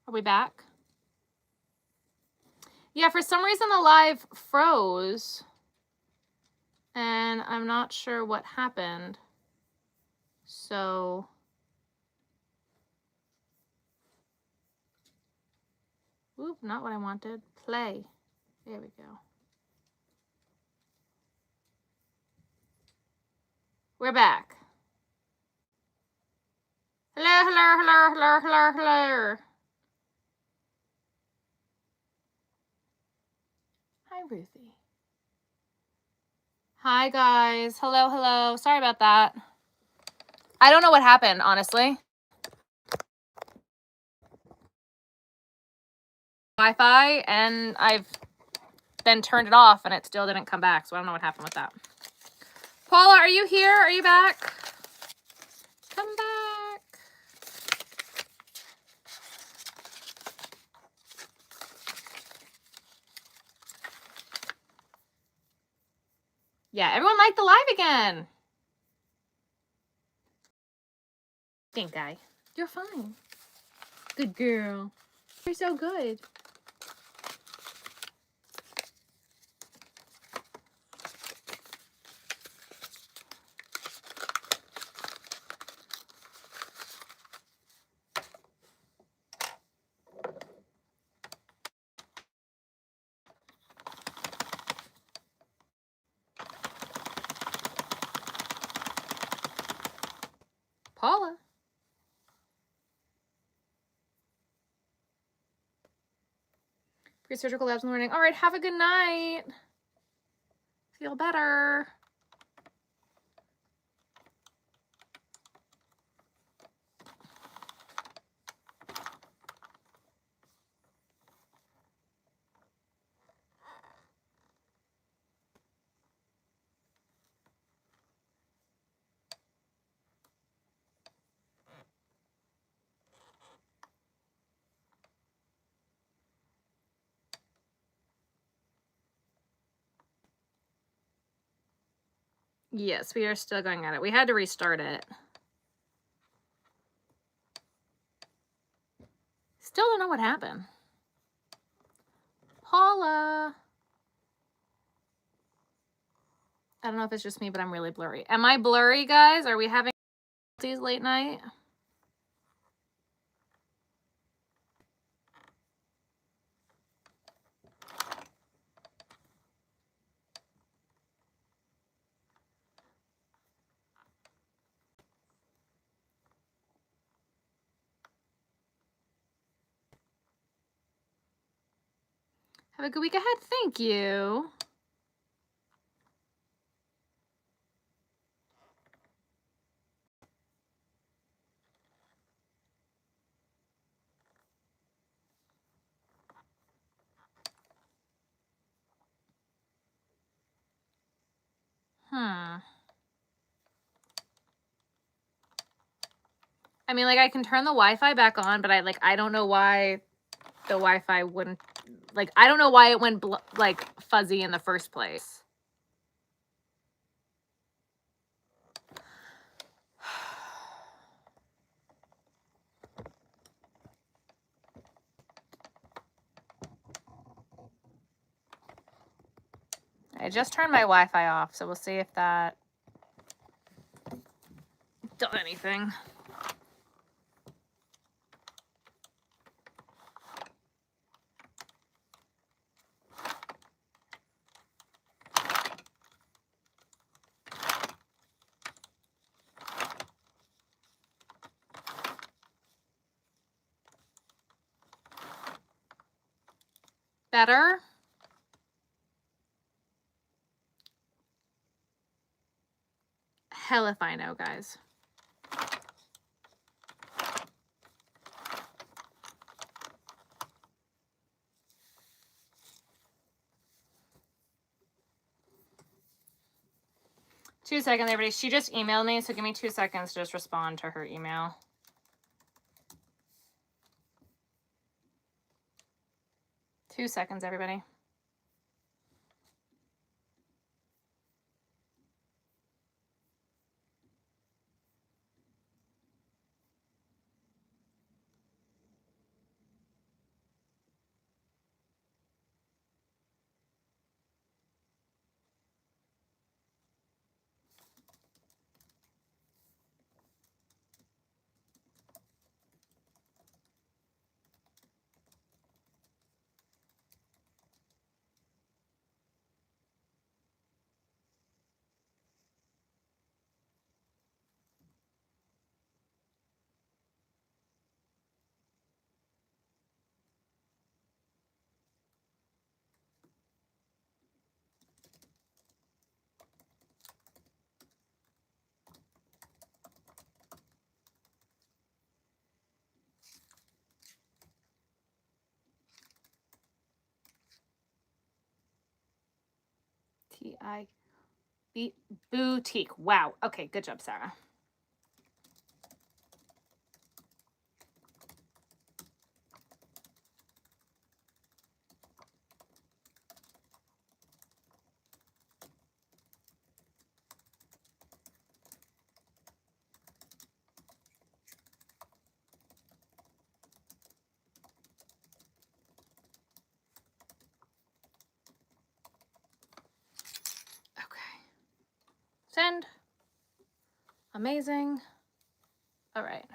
Are we back? Yeah, for some reason the live froze. And I'm not sure what happened. So... Oop, not what I wanted. Play. There we go. We're back. Hello, hello, hello, hello, hello, hello. Hi, Ruthie. Hi, guys. Hello, hello. Sorry about that. I don't know what happened, honestly. Wi-Fi, and I've then turned it off, and it still didn't come back, so I don't know what happened with that. Paula, are you here? Are you back? Come back. Yeah, everyone liked the live again. Stink guy. You're fine. Good girl. You're so good. Paula. Pre-surgical labs in the morning. All right, have a good night. Feel better. Yes, we are still going at it. We had to restart it. Still don't know what happened. Paula. I don't know if it's just me, but I'm really blurry. Am I blurry, guys? Are we having these late night? Have a good week ahead. Thank you. I mean, like, I can turn the Wi-Fi back on, but I don't know why the Wi-Fi wouldn't, like, I don't know why it went, like, fuzzy in the first place. I just turned my Wi-Fi off, so we'll see if that does anything. Better? Hell if I know, guys. Two seconds, everybody. She just emailed me, so give me 2 seconds to just respond to her email. Two seconds, everybody. Boutique. Wow. Okay, good job, Sarah. Send. Amazing. All right.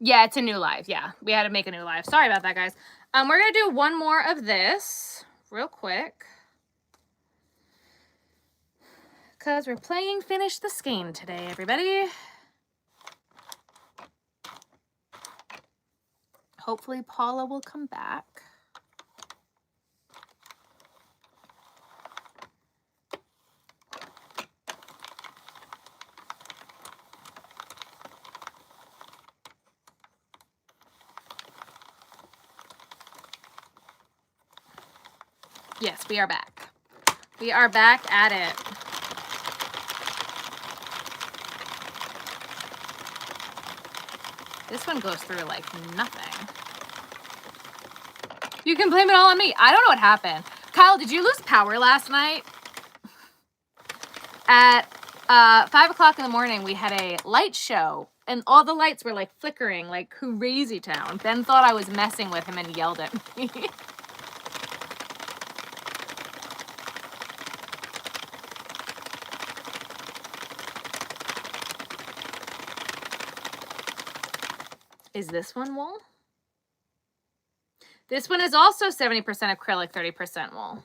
Yeah, it's a new live. Yeah, we had to make a new live. Sorry about that, guys. We're going to do one more of this real quick. Because we're playing Finish the Skein today, everybody. Hopefully Paula will come back. Yes, we are back. We are back at it. This one goes through like nothing. You can blame it all on me. I don't know what happened. Kyle, did you lose power last night? At 5 o'clock in the morning, we had a light show, and all the lights were like flickering, like crazy town. Ben thought I was messing with him and yelled at me. Is this one wool? This one is also 70% acrylic, 30% wool.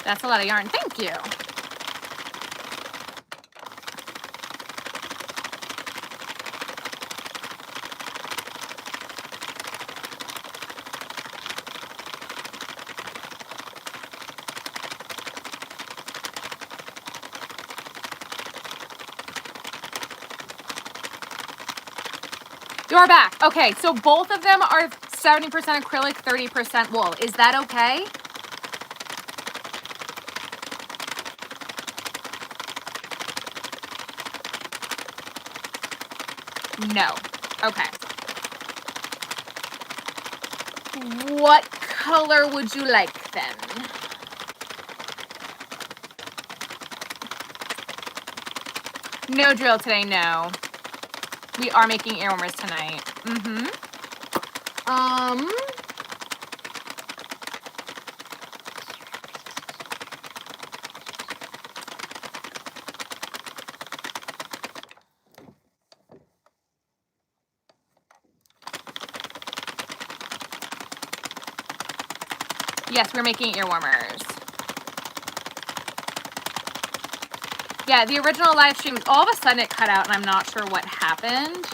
That's a lot of yarn. Thank you. You're back. Okay, so both of them are 70% acrylic, 30% wool. Is that okay? No. Okay. What color would you like then? No drill today, no. We are making earwarmers tonight. Yes, we're making earwarmers. Yeah, the original live stream, all of a sudden it cut out and I'm not sure what happened.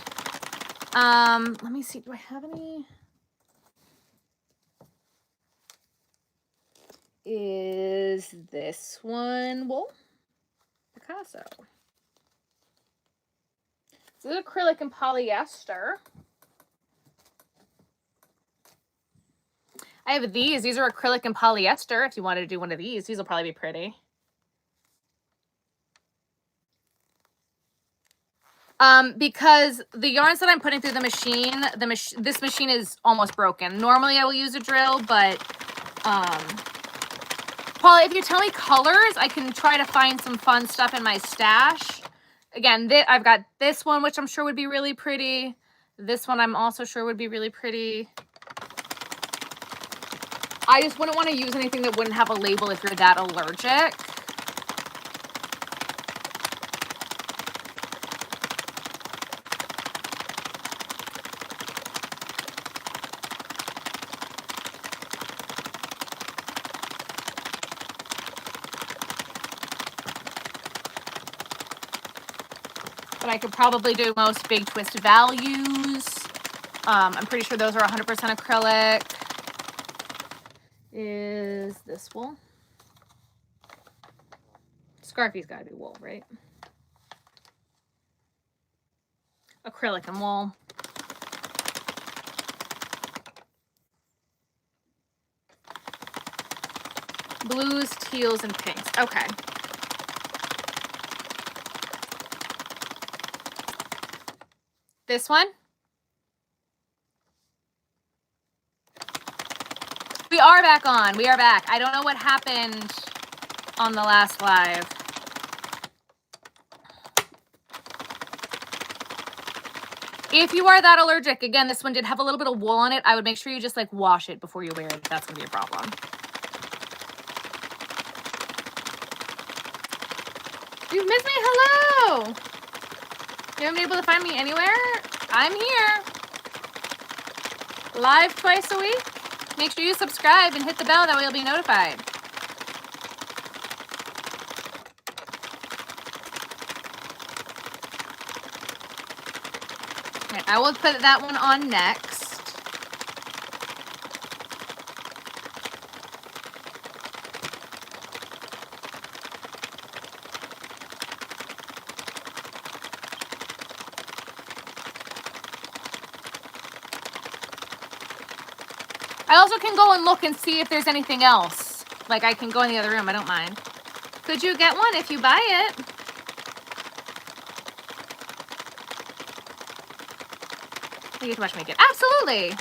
Let me see, do I have any? Is this one wool? Picasso. This is acrylic and polyester. I have these. These are acrylic and polyester. If you wanted to do one of these will probably be pretty. Because the yarns that I'm putting through the machine, this machine is almost broken. Normally I will use a drill, but Paula, if you tell me colors, I can try to find some fun stuff in my stash. Again, I've got this one, which I'm sure would be really pretty. This one I'm also sure would be really pretty. I just wouldn't want to use anything that wouldn't have a label if you're that allergic. But I could probably do most big twist values. I'm pretty sure those are 100% acrylic. Is this wool? Scarfy's got to be wool, right? Acrylic and wool. Blues, teals, and pinks. Okay. This one? We are back on. We are back. I don't know what happened on the last live. If you are that allergic, again, this one did have a little bit of wool on it. I would make sure you just like wash it before you wear it if that's going to be a problem. You've missed me. Hello. You haven't been able to find me anywhere? I'm here. Live twice a week. Make sure you subscribe and hit the bell. That way you'll be notified. Right, I will put that one on next. I also can go and look and see if there's anything else. Like I can go in the other room, I don't mind. Could you get one if you buy it? You get to watch me make it. Absolutely.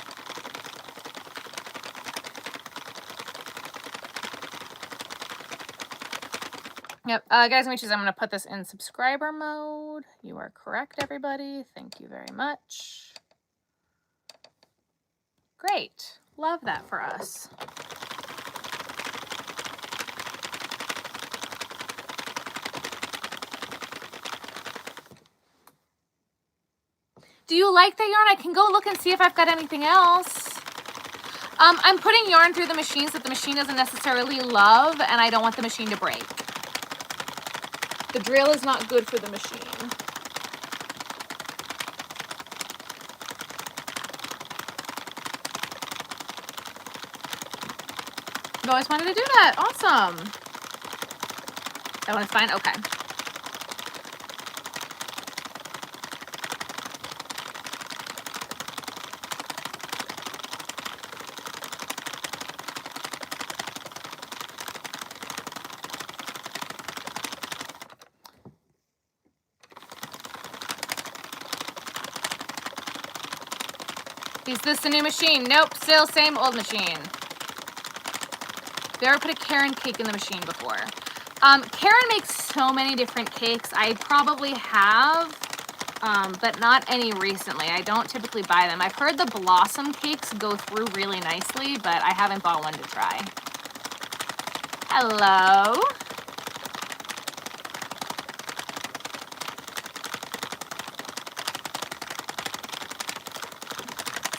Yep, guys and witches, I'm going to put this in subscriber mode. You are correct, everybody. Thank you very much. Great. Love that for us. Do you like that yarn? I can go look and see if I've got anything else. I'm putting yarn through the machines that the machine doesn't necessarily love, and I don't want the machine to break. The drill is not good for the machine. I've always wanted to do that. Awesome. That one's fine? Okay. Is this the new machine? Nope, still same old machine. Have you ever put a Karen cake in the machine before? Karen makes so many different cakes. I probably have, but not any recently. I don't typically buy them. I've heard the blossom cakes go through really nicely, but I haven't bought one to try. Hello.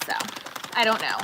So, I don't know.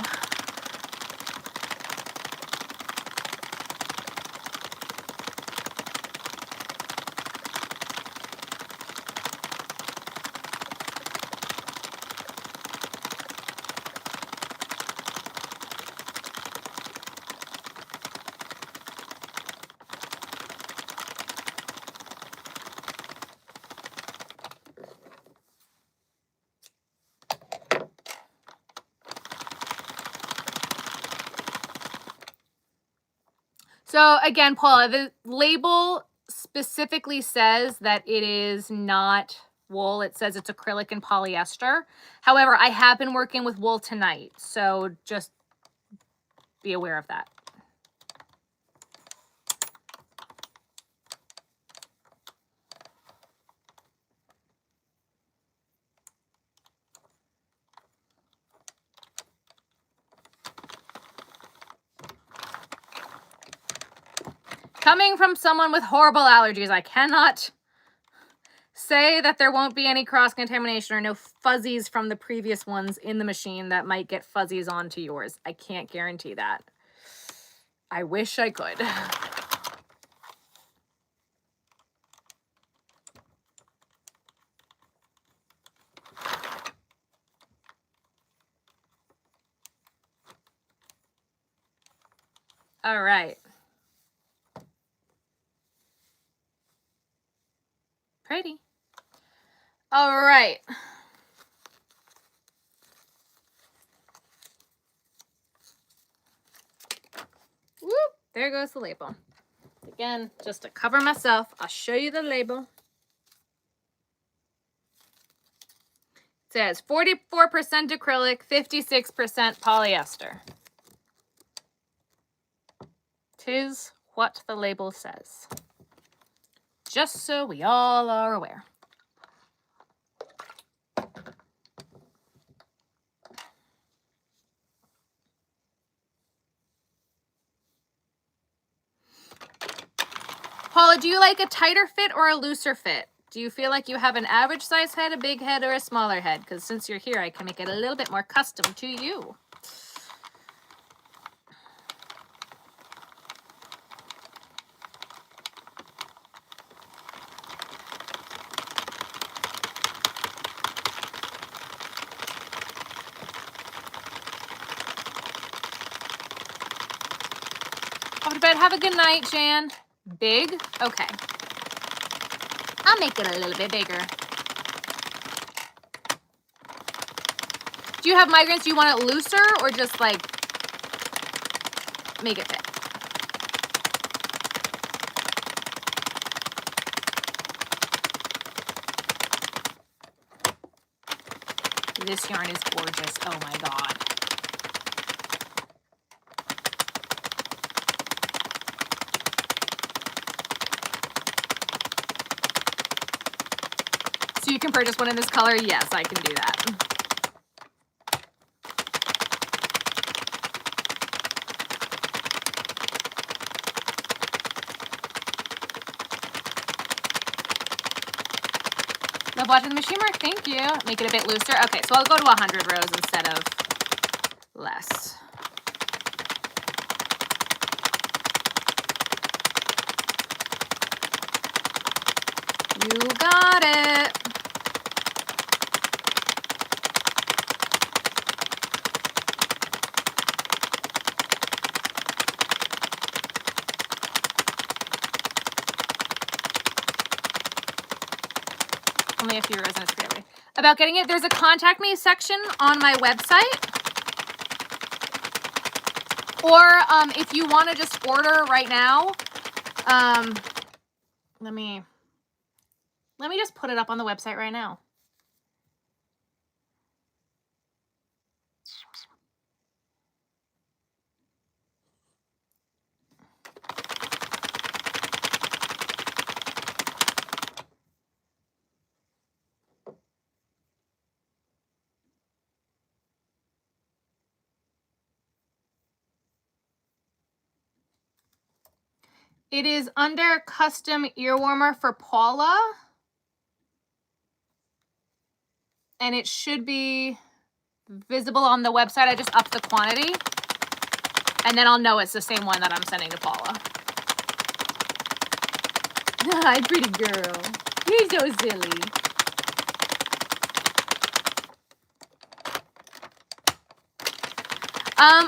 So again, Paula, the label specifically says that it is not wool. It says it's acrylic and polyester. However, I have been working with wool tonight, so just be aware of that. Coming from someone with horrible allergies, I cannot say that there won't be any cross-contamination or no fuzzies from the previous ones in the machine that might get fuzzies onto yours. I can't guarantee that. I wish I could. All right. Pretty. All right. Whoop, there goes the label. Again, just to cover myself, I'll show you the label. It says 44% acrylic, 56% polyester. 'Tis what the label says. Just so we all are aware. Paula, do you like a tighter fit or a looser fit? Do you feel like you have an average size head, a big head, or a smaller head? Because since you're here, I can make it a little bit more custom to you. Off to bed. Have a good night, Jan. Big? Okay. I'll make it a little bit bigger. Do you have migraines? Do you want it looser or just like make it fit? This yarn is gorgeous. Oh my God. So you can purchase one in this color? Yes, I can do that. Love watching the machine work. Thank you. Make it a bit looser. Okay, so I'll go to 100 rows instead of less. You got it. Only a few rows and it's free. About getting it, there's a contact me section on my website. Or if you want to just order right now, let me just put it up on the website right now. It is under custom ear warmer for Paula. And it should be visible on the website. I just upped the quantity. And then I'll know it's the same one that I'm sending to Paula. Hi, pretty girl. You're so silly.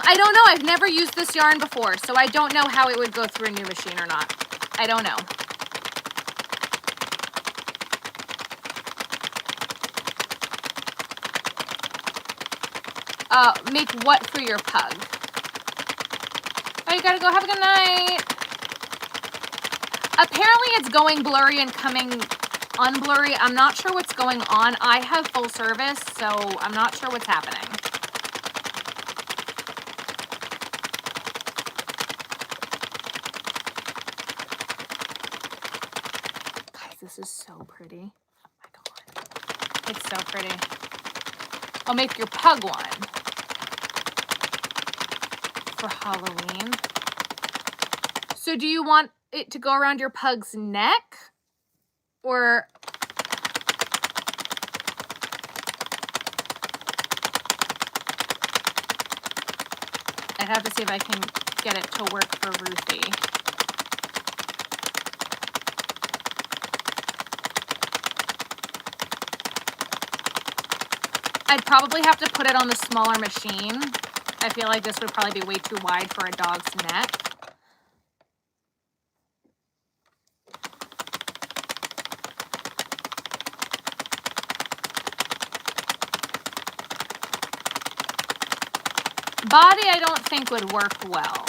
I don't know. I've never used this yarn before, so I don't know how it would go through a new machine or not. I don't know. Make what for your pug? Oh, you gotta go. Have a good night. Apparently it's going blurry and coming unblurry. I'm not sure what's going on. I have full service, so I'm not sure what's happening. Guys, this is so pretty. Oh my God. It's so pretty. I'll make your pug one for Halloween. So do you want it to go around your pug's neck? Or I'd have to see if I can get it to work for Ruthie. I'd probably have to put it on the smaller machine. I feel like this would probably be way too wide for a dog's neck. Body I don't think would work well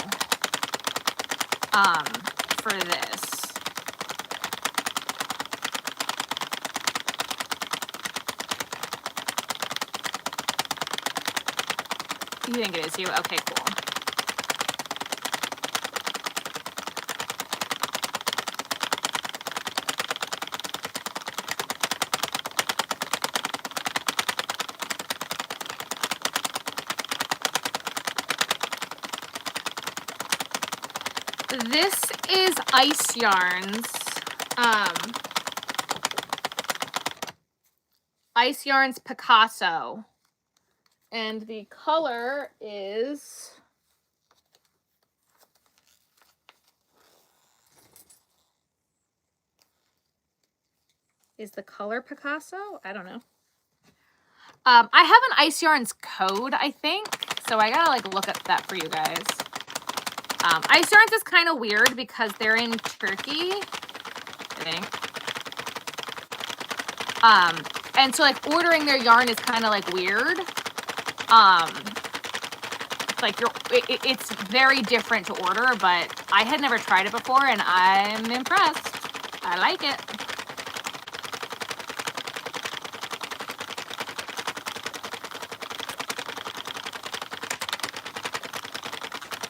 for this. You think it is you? Okay, cool. This is Ice Yarns. Ice Yarns Picasso. And the color is the color Picasso? I don't know. I have an Ice Yarns code, I think. So I gotta like look at that for you guys. Ice Yarns is kind of weird because they're in Turkey, I think. And so like ordering their yarn is kind of like weird. Like it's very different to order, but I had never tried it before and I'm impressed. I like it.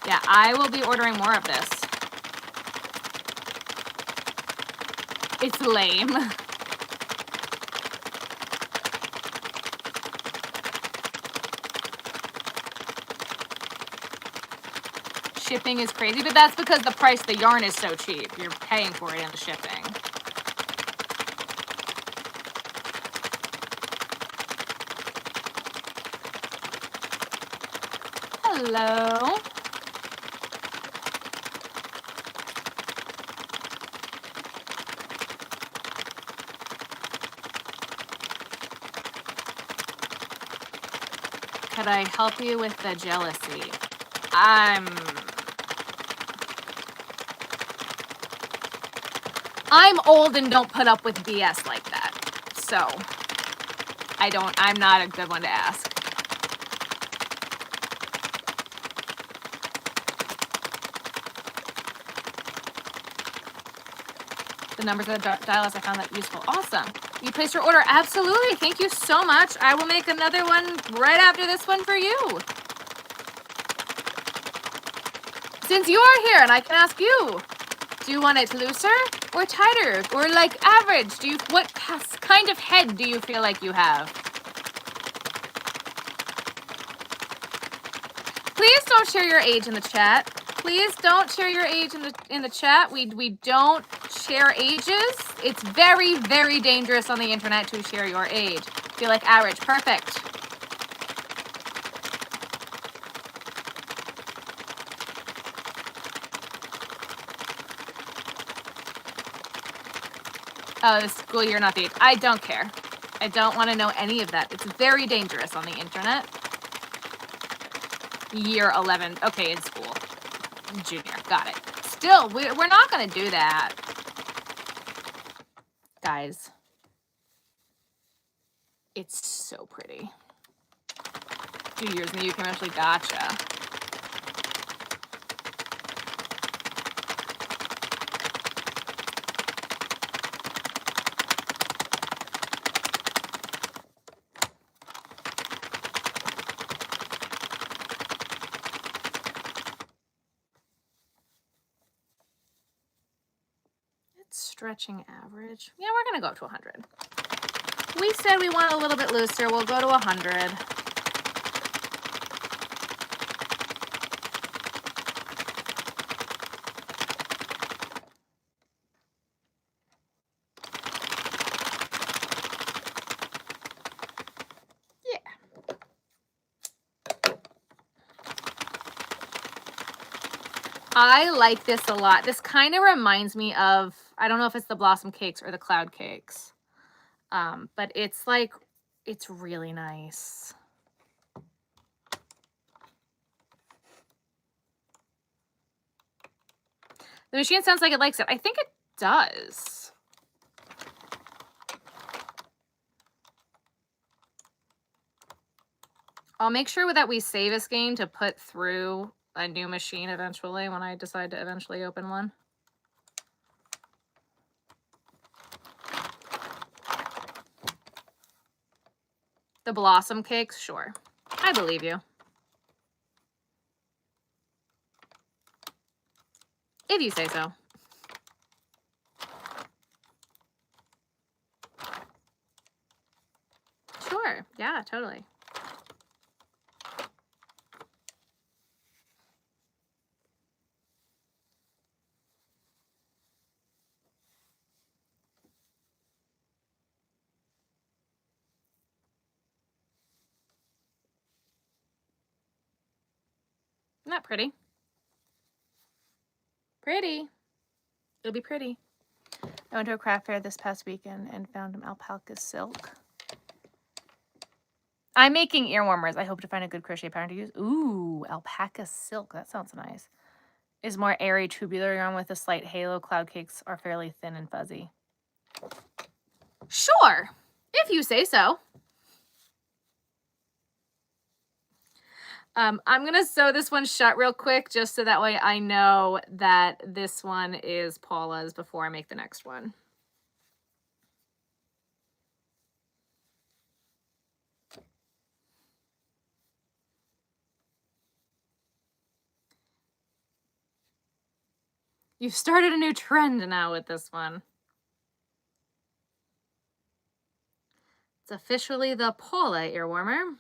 Yeah, I will be ordering more of this. It's lame. Shipping is crazy, but that's because the price of the yarn is so cheap. You're paying for it in the shipping. Hello. Could I help you with the jealousy? I'm old and don't put up with BS like that. So I'm not a good one to ask. The numbers of the dial list, I found that useful. Awesome. You placed your order. Absolutely. Thank you so much. I will make another one right after this one for you. Since you are here and I can ask you, do you want it looser or tighter or like average? What kind of head do you feel like you have? Please don't share your age in the chat. Please don't share your age in the chat. We don't share ages. It's very, very dangerous on the internet to share your age. Feel like average. Perfect. Oh, the school year, not the age. I don't care. I don't want to know any of that. It's very dangerous on the internet. Year 11. Okay, in school. Junior. Got it. Still, we're not going to do that. Guys. It's so pretty. 2 years in the UK, actually. Gotcha. Stretching average. Yeah, we're going to go up to 100. We said we want a little bit looser. We'll go to 100. Yeah. I like this a lot. This kind of reminds me of, I don't know if it's the Blossom Cakes or the Cloud Cakes. But it's like, it's really nice. The machine sounds like it likes it. I think it does. I'll make sure that we save a skein to put through a new machine eventually when I decide to eventually open one. The blossom cakes, sure. I believe you. If you say so. Sure. Yeah, totally. Isn't that pretty? Pretty. It'll be pretty. I went to a craft fair this past weekend and found an alpaca silk. I'm making ear warmers. I hope to find a good crochet pattern to use. Ooh, alpaca silk. That sounds nice. Is more airy tubular yarn with a slight halo. Cloud cakes are fairly thin and fuzzy. Sure, if you say so. I'm going to sew this one shut real quick just so that way I know that this one is Paula's before I make the next one. You've started a new trend now with this one. It's officially the Paula ear warmer.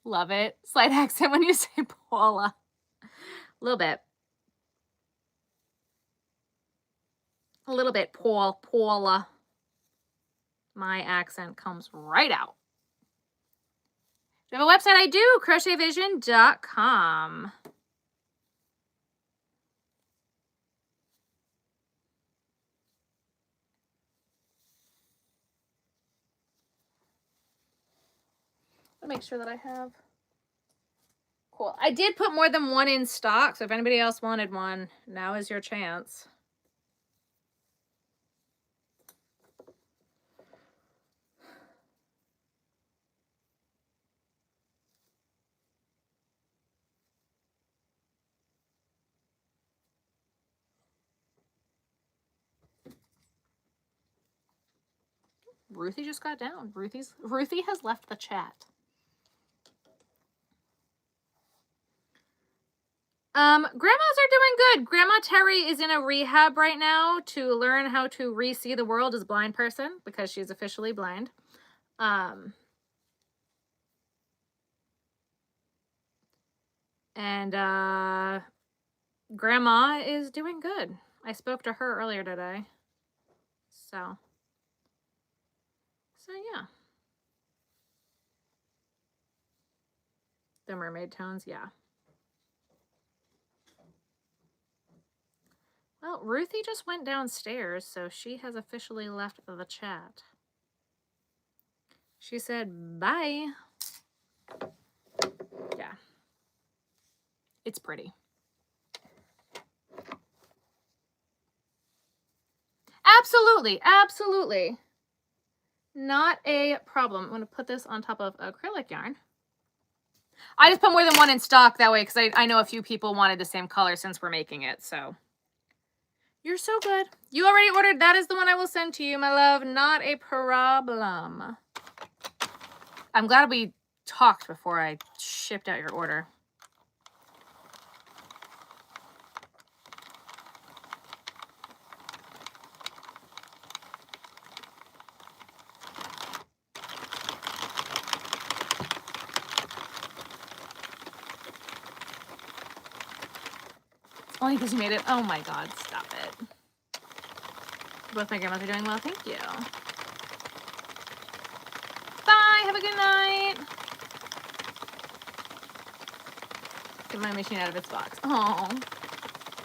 Love it. Slight accent when you say Paula. A little bit. A little bit, Paula. My accent comes right out. Do you have a website? I do, crochetvision.com. I'll make sure that I have. Cool. I did put more than one in stock, so if anybody else wanted one, now is your chance. Ruthie just got down. Ruthie has left the chat. Grandmas are doing good. Grandma Terry is in a rehab right now to learn how to re-see the world as a blind person because she's officially blind. Grandma is doing good. I spoke to her earlier today. So yeah. The mermaid tones, yeah. Well, Ruthie just went downstairs, so she has officially left the chat. She said, bye. Yeah. It's pretty. Absolutely, absolutely. Not a problem. I'm going to put this on top of acrylic yarn. I just put more than one in stock that way because I know a few people wanted the same color since we're making it, so. You're so good. You already ordered. That is the one I will send to you, my love. Not a problem. I'm glad we talked before I shipped out your order. Only because you made it. Oh my God, stop it. Both my grandmas are doing well, thank you. Bye, have a good night. Get my machine out of its box. Oh.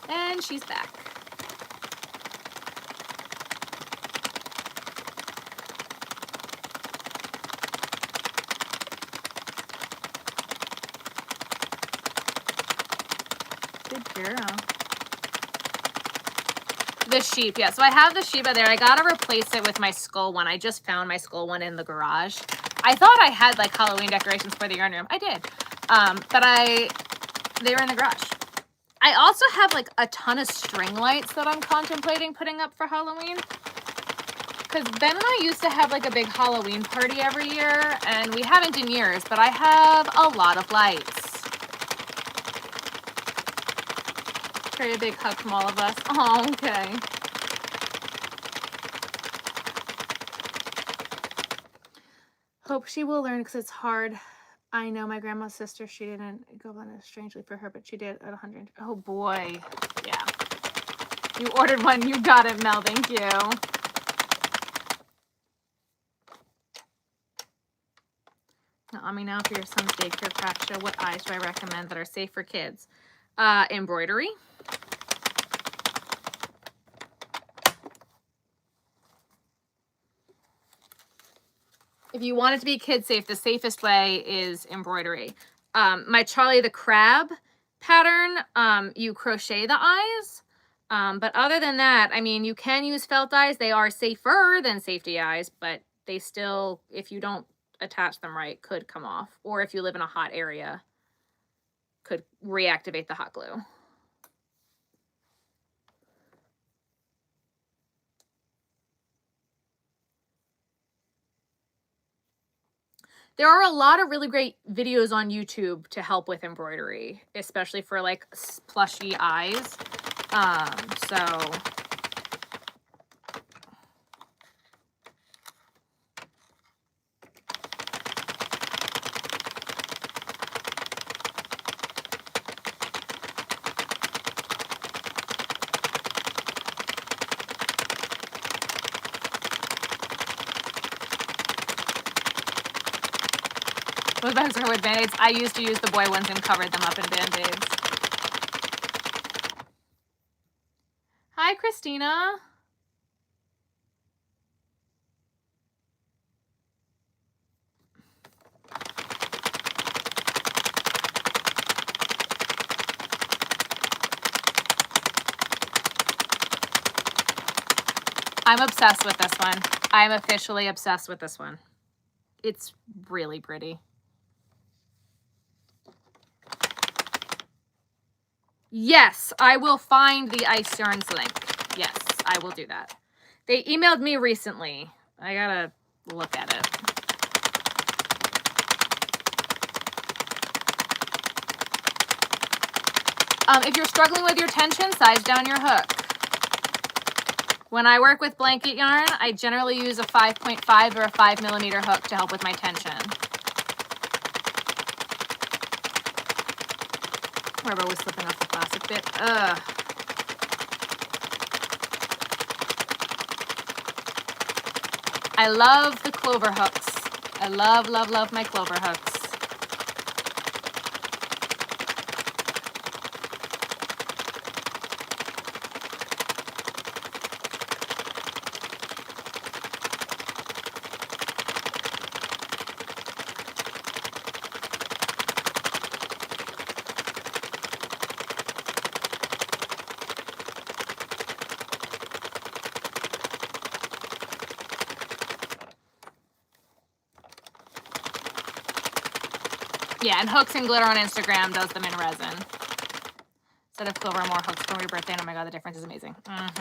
And she's back. Good girl. The sheep, yeah. So I have the sheep out there. I gotta replace it with my skull one. I just found my skull one in the garage. I thought I had like Halloween decorations for the yarn room. I did. But they were in the garage. I also have like a ton of string lights that I'm contemplating putting up for Halloween. Because Ben and I used to have like a big Halloween party every year, and we haven't in years, but I have a lot of lights. Very big hug from all of us. Oh, okay. Hope she will learn because it's hard. I know my grandma's sister, she didn't go on it strangely for her, but she did at 100. Oh boy. Yeah. You ordered one. You got it, Mel. Thank you. Now, Ami, now for your son's daycare craft show, what eyes do I recommend that are safe for kids? Embroidery. If you want it to be kid safe, the safest way is embroidery. My Charlie the Crab pattern, you crochet the eyes. But other than that, I mean, you can use felt eyes. They are safer than safety eyes, but they still, if you don't attach them right, could come off. Or if you live in a hot area, could reactivate the hot glue. There are a lot of really great videos on YouTube to help with embroidery, especially for like plushy eyes. So those bags are with Band-Aids. I used to use the boy ones and covered them up in Band-Aids. Hi, Christina. I'm obsessed with this one. I'm officially obsessed with this one. It's really pretty. Yes, I will find the Ice Yarns link. Yes, I will do that. They emailed me recently. I gotta look at it. If you're struggling with your tension, size down your hook. When I work with blanket yarn, I generally use a 5.5 or a 5mm hook to help with my tension. Rubber was slipping off the plastic bit. Ugh. I love the clover hooks. I love, love, love my clover hooks. Yeah, and Hooks and Glitter on Instagram does them in resin. Instead of clover, more hooks for your birthday. And oh my god, the difference is amazing. Isn't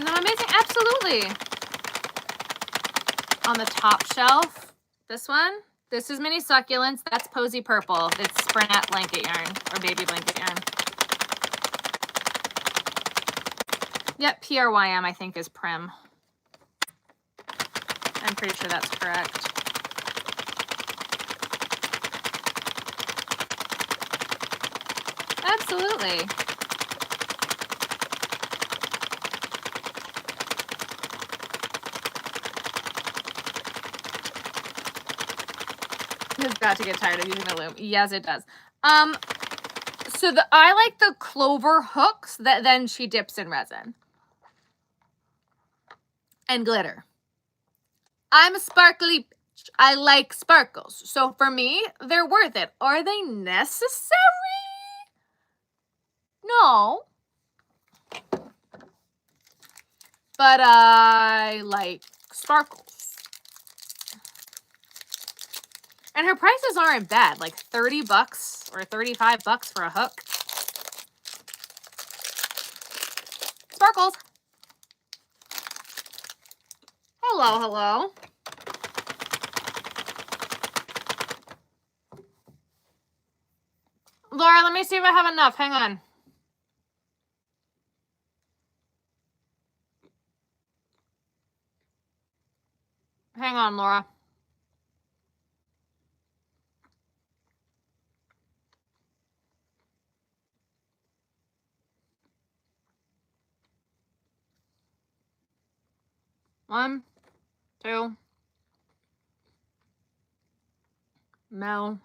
that amazing? Absolutely. On the top shelf, this one. This is Mini Succulents. That's Posy Purple. It's Burnett blanket yarn, or baby blanket yarn. Yep, PRYM I think is Prim. I'm pretty sure that's correct. Absolutely. It's got to get tired of using the loom. Yes, it does. So I like the clover hooks that then she dips in resin. And glitter. I'm a sparkly bitch. I like sparkles. So for me, they're worth it. Are they necessary? No. But I like sparkles. And her prices aren't bad. Like 30 bucks or 35 bucks for a hook. Sparkles. Hello, hello. Laura, let me see if I have enough. Hang on. Hang on, Laura. One, two. No.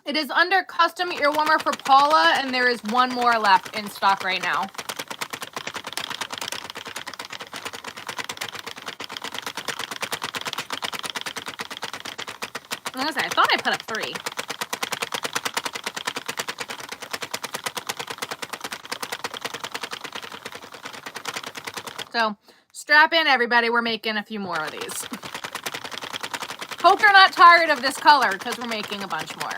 It is under custom ear warmer for Paula, and there is one more left in stock right now. I was gonna say, I thought I put up 3. So strap in, everybody. We're making a few more of these. Hope you're not tired of this color because we're making a bunch more.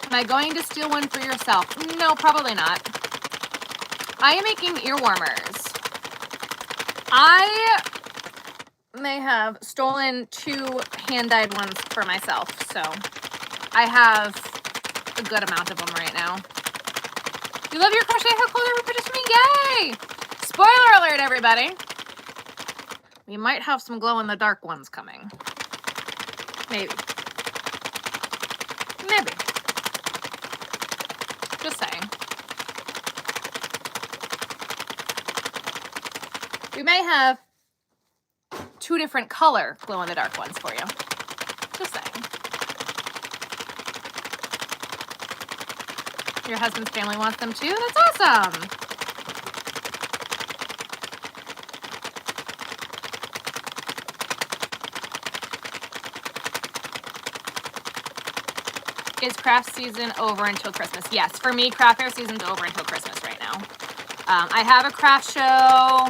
Am I going to steal one for yourself? No, probably not. I am making ear warmers. I may have stolen 2 hand-dyed ones for myself, so I have a good amount of them right now. You love your crochet hook holder reproduced me? Yay! Spoiler alert, everybody. We might have some glow-in-the-dark ones coming. Maybe. Maybe. Just saying. We may have 2 different color glow-in-the-dark ones for you. Just saying. Your husband's family wants them too? That's awesome! Is craft season over until Christmas? Yes, for me, craft fair season's over until Christmas right now. I have a craft show.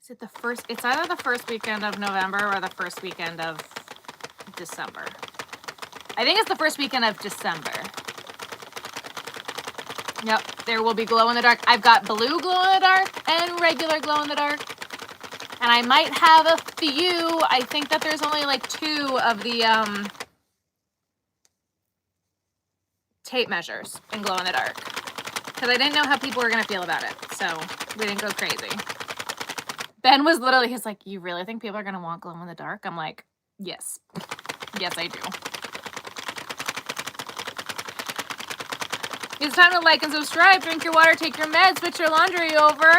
Is it the first? It's either the first weekend of November or the first weekend of December. I think it's the first weekend of December. Yep, there will be glow-in-the-dark. I've got blue glow-in-the-dark and regular glow-in-the-dark. And I might have a few. I think that there's only like 2 of the tape measures in glow-in-the-dark. Because I didn't know how people were going to feel about it. So we didn't go crazy. Ben was literally, he's like, you really think people are going to want glow-in-the-dark? I'm like, yes. Yes, I do. It's time to like and subscribe, drink your water, take your meds, put your laundry over,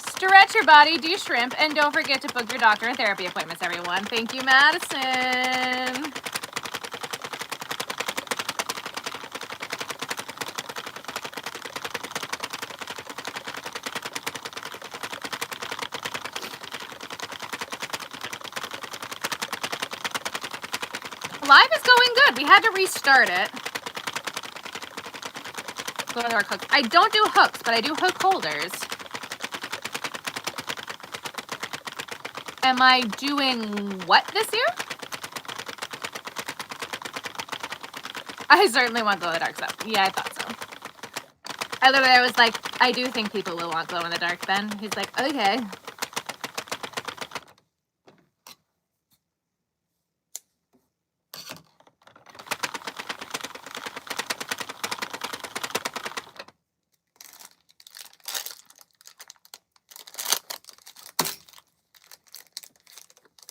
stretch your body, do shrimp, and don't forget to book your doctor and therapy appointments, everyone. Thank you, Madison. Live is going good. We had to restart it. I don't do hooks, but I do hook holders. Am I doing what this year? I certainly want glow-in-the-dark stuff. Yeah, I thought so. I was like, I do think people will want glow in the dark, Ben. He's like, okay.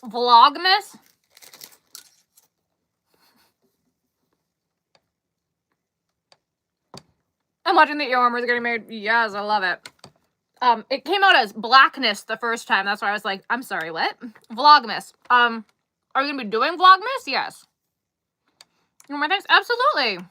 Vlogmas? I'm watching the earwormers getting made. Yes, I love it. It came out as Blackness the first time. That's why I was like, I'm sorry, what? Vlogmas. Are you gonna be doing Vlogmas? Yes. You know my thanks? Absolutely.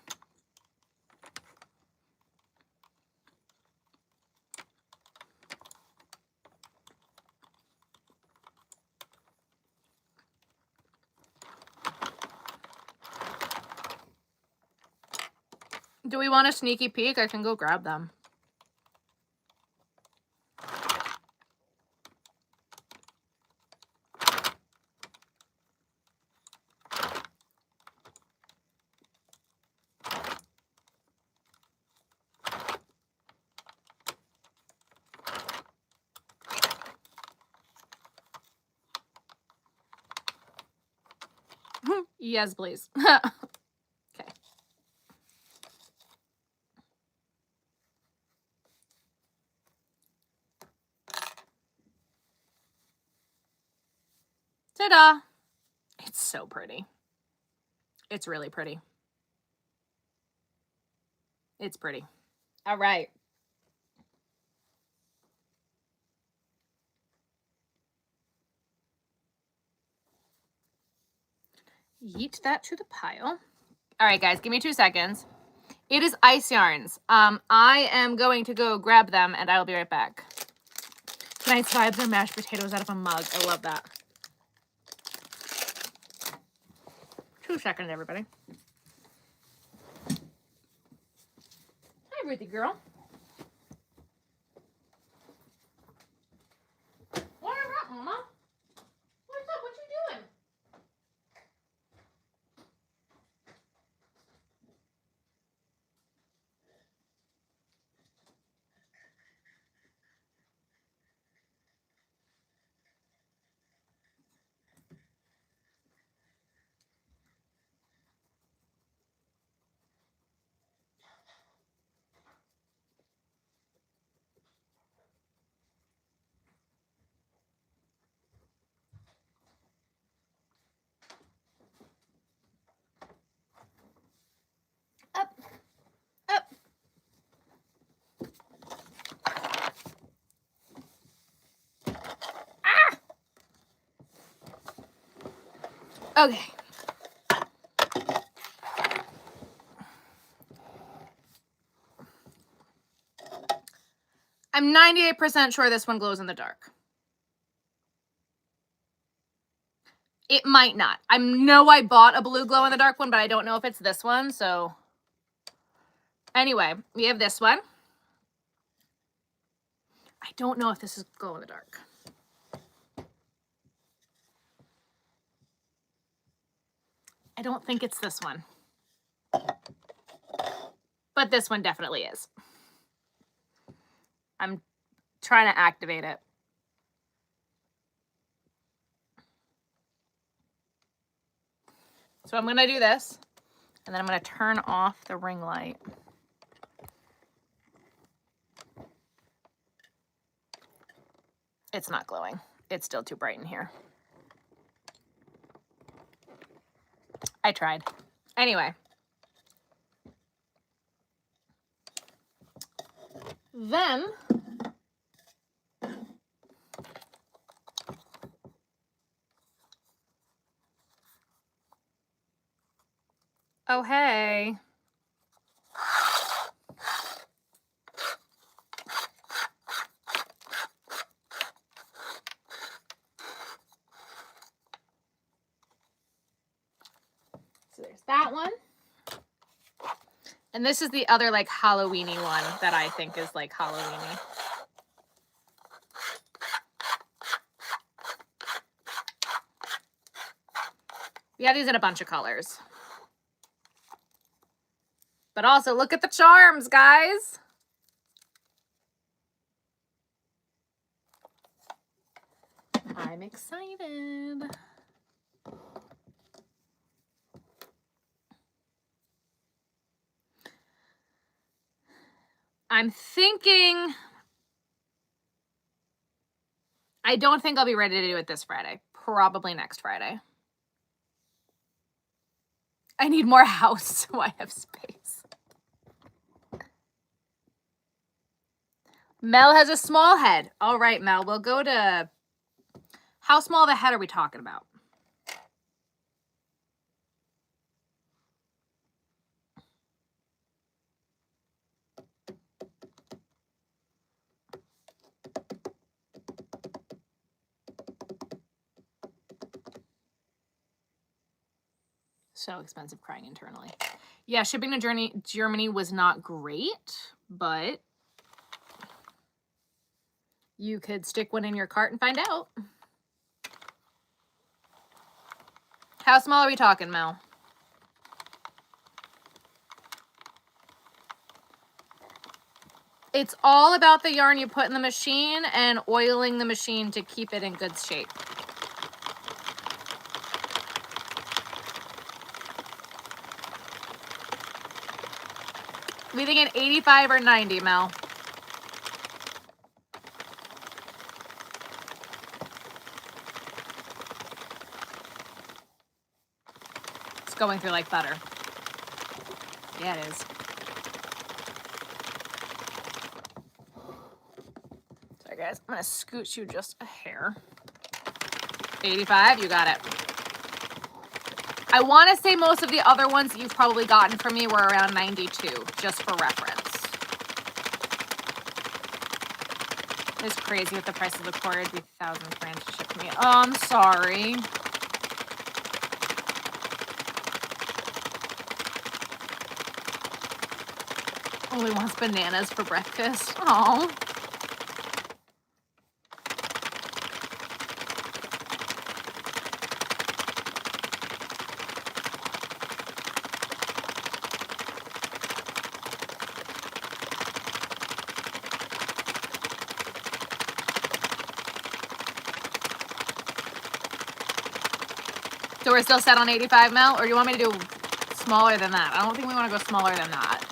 Do we want a sneaky peek? I can go grab them. Yes, please. Okay. Ta-da! It's so pretty. It's really pretty. It's pretty. All right. Yeet that to the pile. All right, guys, give me 2 seconds. It is ice yarns. I am going to go grab them, and I will be right back. Tonight's vibes are mashed potatoes out of a mug. I love that. 2 seconds, everybody. Hi, Ruthie girl. What is up, Mama? What's up? What you doing? Up. Up. Ah! Okay. I'm 98% sure this one glows in the dark. It might not. I know I bought a blue glow in the dark one, but I don't know if it's this one, so. Anyway, we have this one. I don't know if this is glow in the dark. I don't think it's this one. But this one definitely is. I'm trying to activate it. So I'm going to do this, and then I'm going to turn off the ring light. It's not glowing. It's still too bright in here. I tried. Anyway. Then oh, hey. So there's that one. And this is the other like Halloween-y one that I think is like Halloween-y. We have these in a bunch of colors. But also look at the charms, guys. I'm excited. I'm thinking, I don't think I'll be ready to do it this Friday. Probably next Friday. I need more house so I have space. Mel has a small head. All right, Mel, we'll go to, how small of a head are we talking about? So expensive crying internally. Yeah, shipping to Germany was not great, but you could stick one in your cart and find out. How small are we talking, Mel? It's all about the yarn you put in the machine and oiling the machine to keep it in good shape. We thinking 85 or 90, Mel? It's going through like butter. Yeah, it is. Sorry, guys. I'm going to scoot you just a hair. 85, you got it. I want to say most of the other ones that you've probably gotten from me were around 92, just for reference. It's crazy with the price of the cord. It'd be 1,000 francs to ship to me. Oh, I'm sorry. Only wants bananas for breakfast. Oh. So we're still set on 85, Mel? Or do you want me to do smaller than that? I don't think we want to go smaller than that.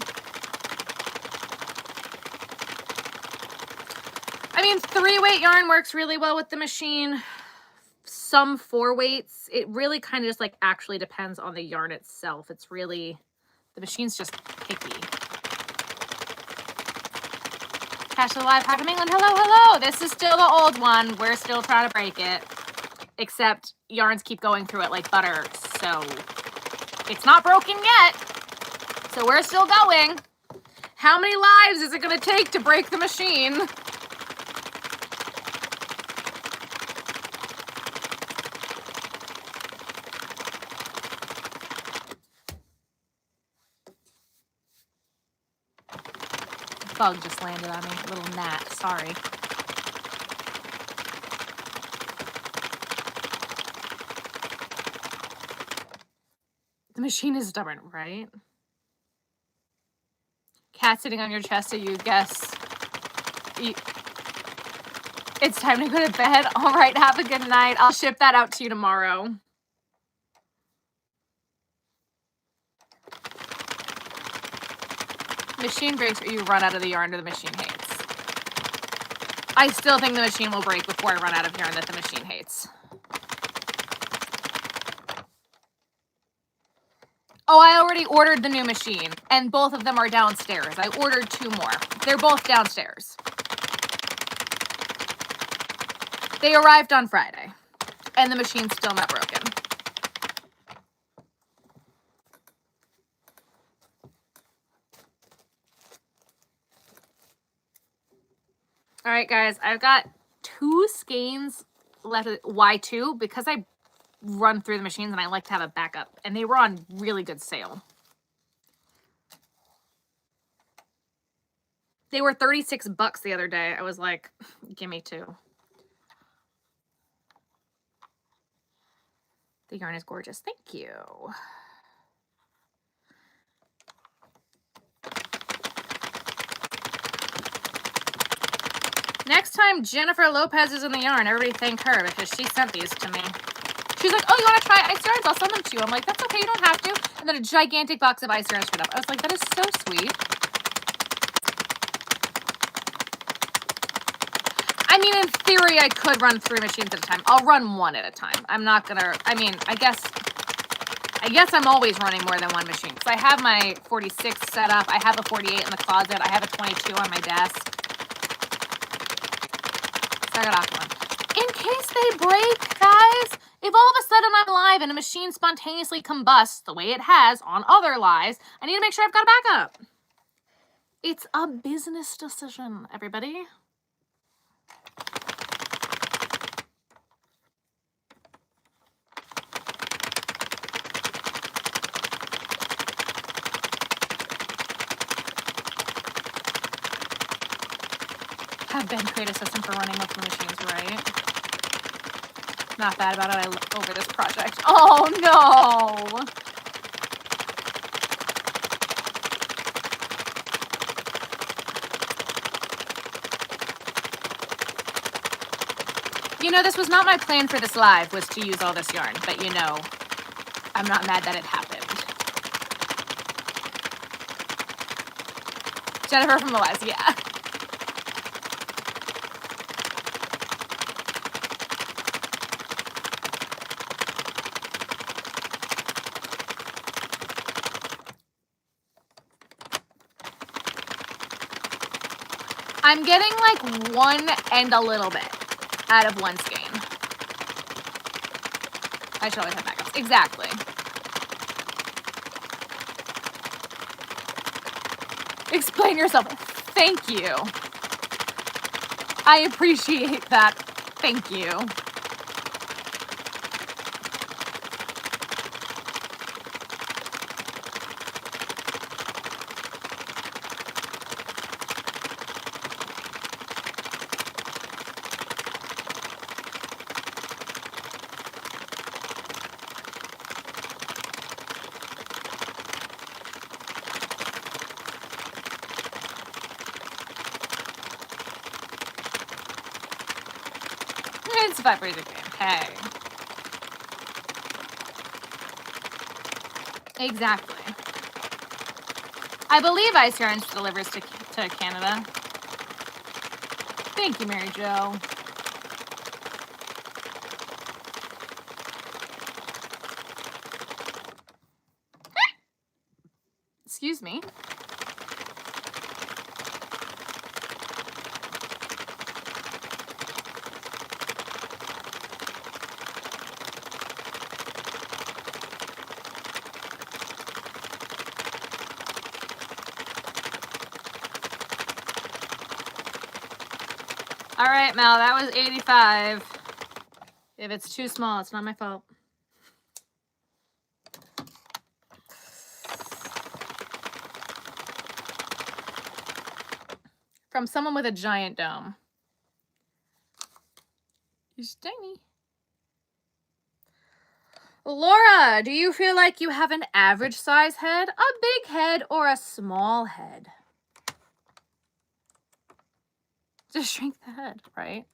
I mean, 3-weight yarn works really well with the machine. Some 4-weights. It really kind of just like actually depends on the yarn itself. It's really, the machine's just picky. Cash Alive, hi from England. Hello, hello. This is still the old one. We're still trying to break it. Except yarns keep going through it like butter, so it's not broken yet. So we're still going. How many lives is it going to take to break the machine? Bug just landed on me. Little gnat, sorry. The machine is stubborn, right? Cat sitting on your chest, so you guess. It's time to go to bed. All right, have a good night. I'll ship that out to you tomorrow. Machine breaks or you run out of the yarn or the machine hates. I still think the machine will break before I run out of yarn that the machine hates. Oh, I already ordered the new machine, and both of them are downstairs. I ordered 2 more. They're both downstairs. They arrived on Friday, and the machine's still not broken. All right, guys, I've got 2 skeins left. Why 2? Because I run through the machines and I like to have a backup, and they were on really good sale. They were $36 the other day. I was like, give me 2. The yarn is gorgeous. Thank you. Next time Jennifer Lopez is in the yarn, everybody thank her because she sent these to me. She's like, oh, you want to try ice yarns? I'll send them to you. I'm like, that's okay, you don't have to. And then a gigantic box of ice yarns showed up. I was like, that is so sweet. I mean, in theory, I could run 3 machines at a time. I'll run 1 at a time. I'm not gonna, I mean, I guess I'm always running more than 1 machine because I have my 46 set up. I have a 48 in the closet. I have a 22 on my desk. Start it off one. In case they break, guys, if all of a sudden I'm live and a machine spontaneously combusts the way it has on other lives, I need to make sure I've got a backup. It's a business decision, everybody. Have been create a system for running multiple machines, right? Not bad about it. I look over this project. Oh no! You know, this was not my plan for this live, was to use all this yarn, but you know, I'm not mad that it happened. Jennifer from the West, yeah. I'm getting like 1 and a little bit out of 1 skein. I should always have backups. Exactly. Explain yourself. Thank you. I appreciate that. Thank you. It's 5 days a game. Hey. Exactly. I believe Ice Yarns delivers to Canada. Thank you, Mary Jo. Excuse me. All right, Mel, that was 85. If it's too small, it's not my fault. From someone with a giant dome. He's tiny. Laura, do you feel like you have an average size head, a big head, or a small head? Just shrink the head, right?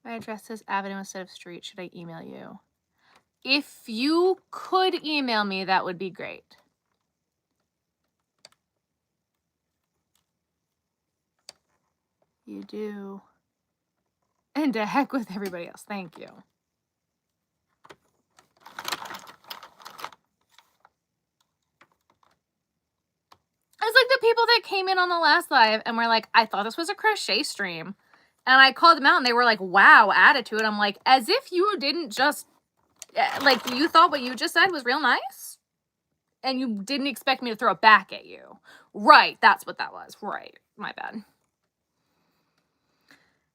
My address is Avenue instead of street. Should I email you? If you could email me, that would be great. You do. And to heck with everybody else. Thank you. It's like the people that came in on the last live and were like, I thought this was a crochet stream. And I called them out and they were like, wow, attitude. I'm like, as if you didn't just, like, you thought what you just said was real nice? And you didn't expect me to throw it back at you. Right, that's what that was. Right, my bad.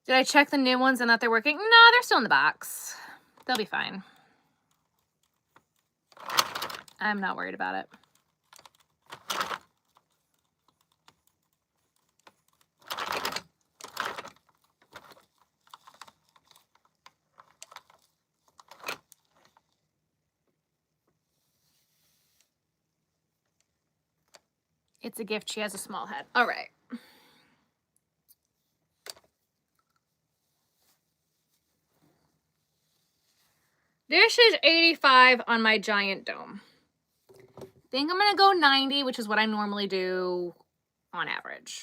Did I check the new ones and that they're working? No, they're still in the box. They'll be fine. I'm not worried about it. It's a gift. She has a small head. All right. This is 85 on my giant dome. I think I'm going to go 90, which is what I normally do on average.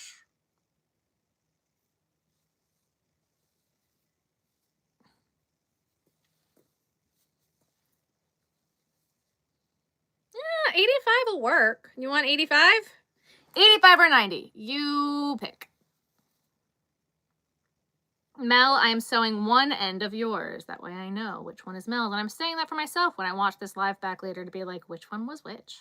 Yeah, 85 will work. You want 85? 85 or 90? You pick. Mel, I am sewing one end of yours. That way I know which one is Mel's. And I'm saying that for myself when I watch this live back later to be like, which one was which?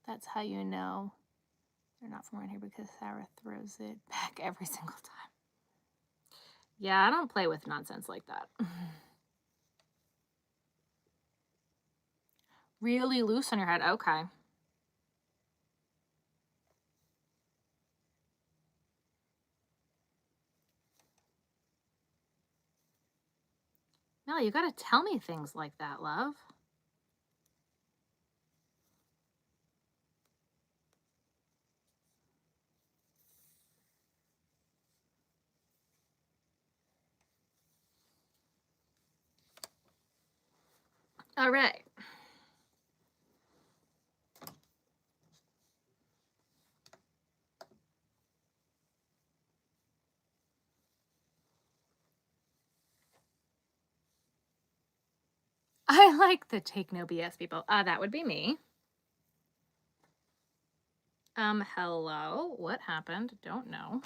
That's how you know they're not from around here, because Sarah throws it back every single time. Yeah, I don't play with nonsense like that. Really loose on your head. Okay. No, you gotta tell me things like that, love. All right. I like the take no BS people. That would be me. Hello. What happened? Don't know.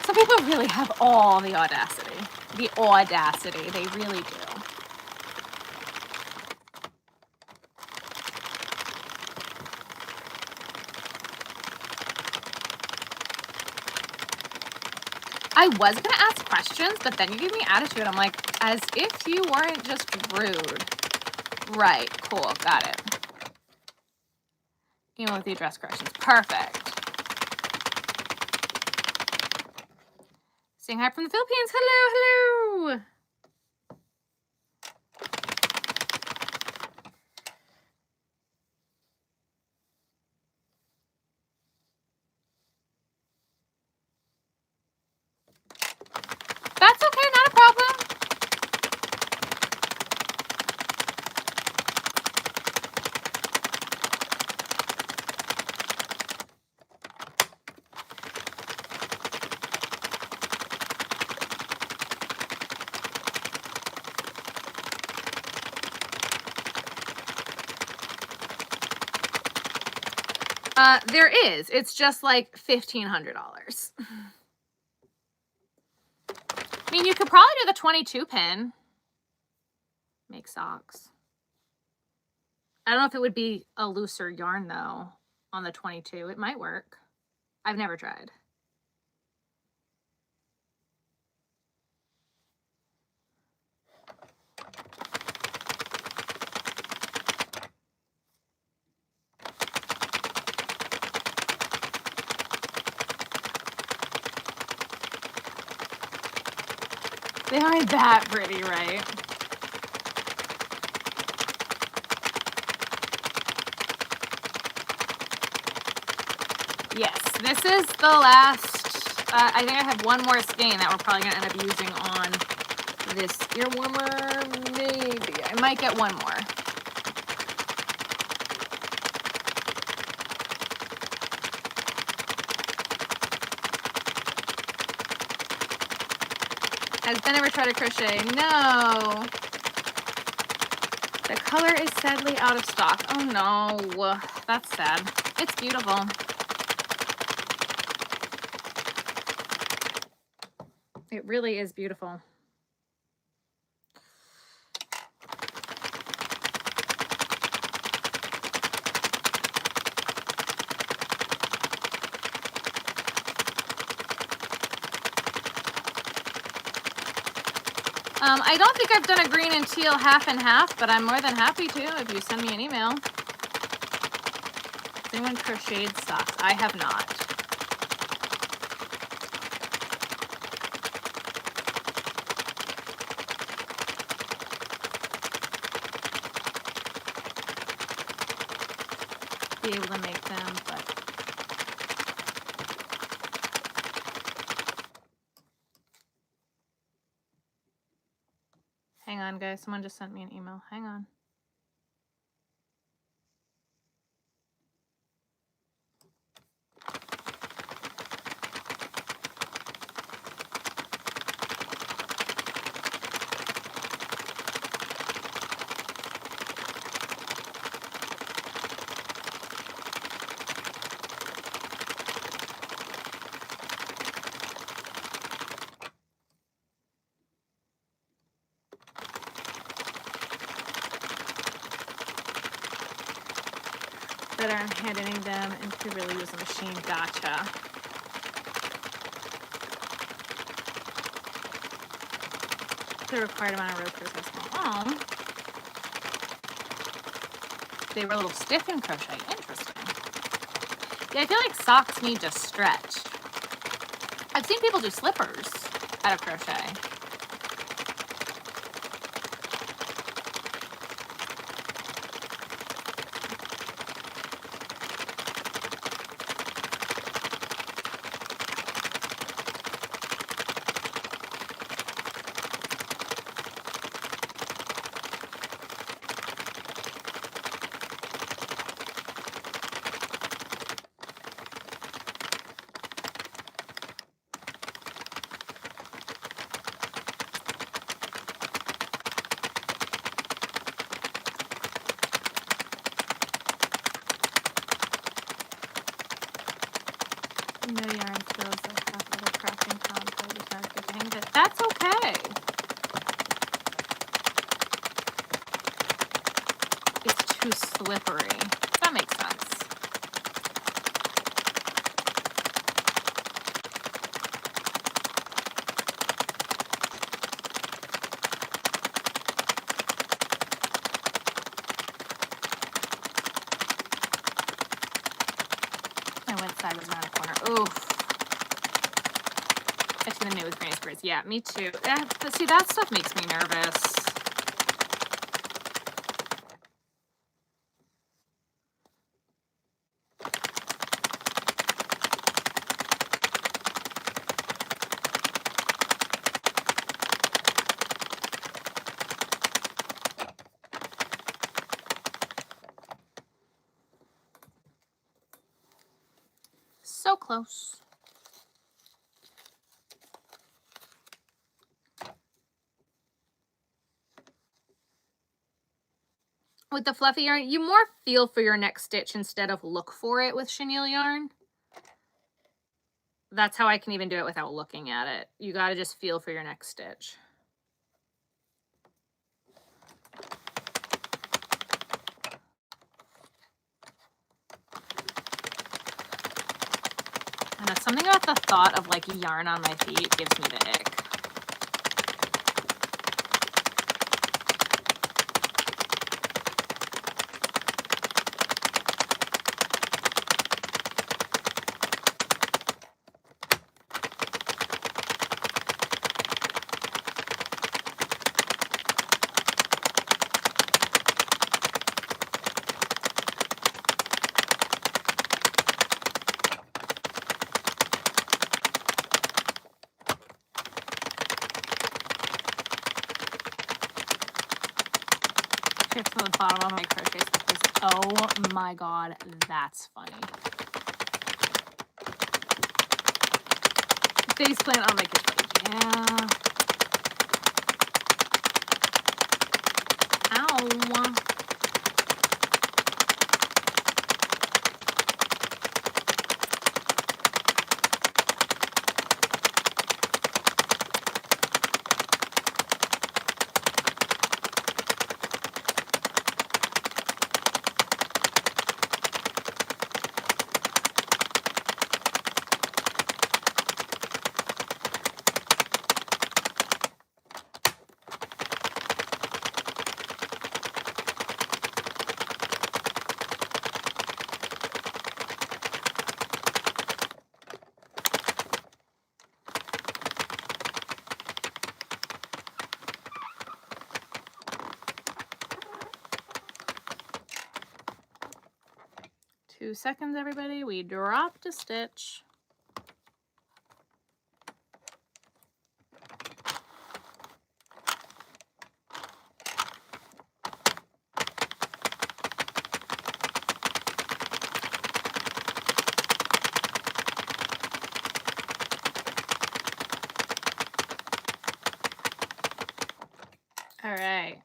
Some people really have all the audacity. The audacity. They really do. I was going to ask questions, but then you gave me attitude. I'm like, as if you weren't just rude. Right. Cool. Got it. Email with the address corrections. Perfect. Saying hi from the Philippines. Hello. Hello. That's okay. Not a problem. There is. It's just like $1,500. I mean, you could probably do the 22 pin. Make socks. I don't know if it would be a looser yarn though on the 22. It might work. I've never tried. They aren't that pretty, right? Yes, this is the last, I think I have one more skein that we're probably going to end up using on this ear warmer, maybe. I might get one more. Has Ben ever tried to crochet? No. The color is sadly out of stock. Oh no, that's sad. It's beautiful. It really is beautiful. I don't think I've done a green and teal half and half, but I'm more than happy to if you send me an email. Has anyone crocheted socks? I have not. Be able to make them, but hang on, guys. Someone just sent me an email. Hang on. That are handing them and could really use a machine. Gotcha. The required amount of rope for this small. Oh. They were a little stiff in crochet. Interesting. Yeah, I feel like socks need to stretch. I've seen people do slippers out of crochet. No yarn spills like half of the crafting pound, so I just have to get the hang of it. That's okay. It's too slippery. That makes sense. I went sideways around a corner. Oof. I should have knew it was granny squares. Yeah, me too. See, that stuff makes me nervous. So close. With the fluffy yarn, you more feel for your next stitch instead of look for it with chenille yarn. That's how I can even do it without looking at it. You got to just feel for your next stitch. I know, something about the thought of like yarn on my feet gives me the ick. From the bottom of my crochet slippers. Oh my god, that's funny. Face plant on my kids' like, yeah. Ow. 2 seconds, everybody. We dropped a stitch. All right.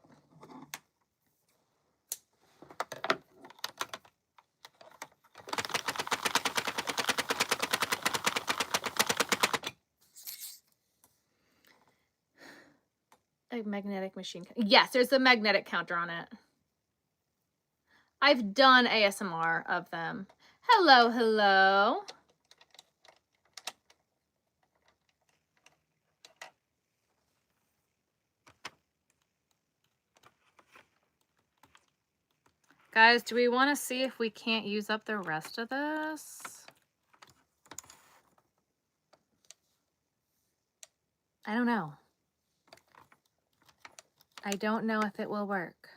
A magnetic machine. Yes, there's a magnetic counter on it. I've done ASMR of them. Hello, hello. Guys, do we want to see if we can't use up the rest of this? I don't know. I don't know if it will work.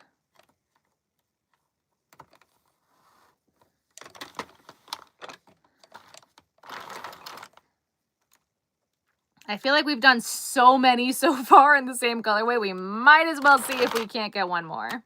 I feel like we've done so many so far in the same colorway. We might as well see if we can't get one more.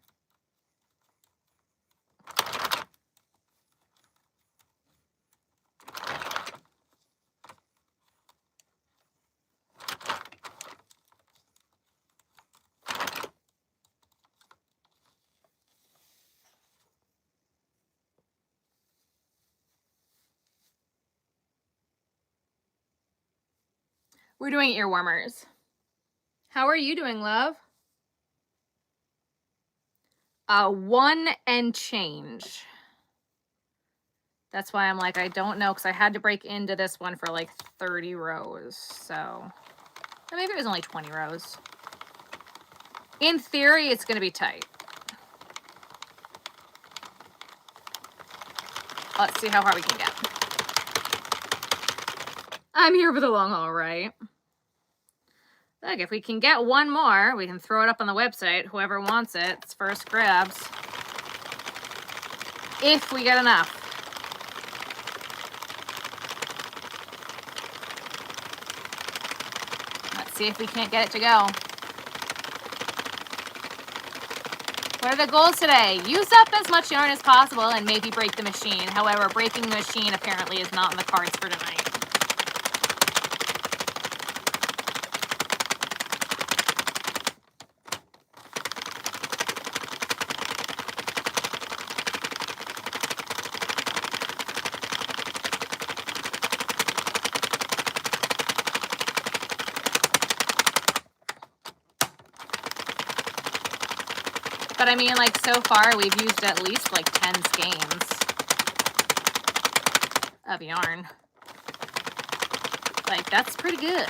We're doing ear warmers. How are you doing, love? 1 and change. That's why I'm like, I don't know, because I had to break into this one for like 30 rows. So, or maybe it was only 20 rows. In theory, it's going to be tight. Let's see how far we can get. I'm here for the long haul, right? Look, if we can get one more, we can throw it up on the website. Whoever wants it, it's first grabs. If we get enough. Let's see if we can't get it to go. What are the goals today? Use up as much yarn as possible and maybe break the machine. However, breaking the machine apparently is not in the cards for tonight. But I mean, like, so far we've used at least like 10 skeins of yarn. Like, that's pretty good.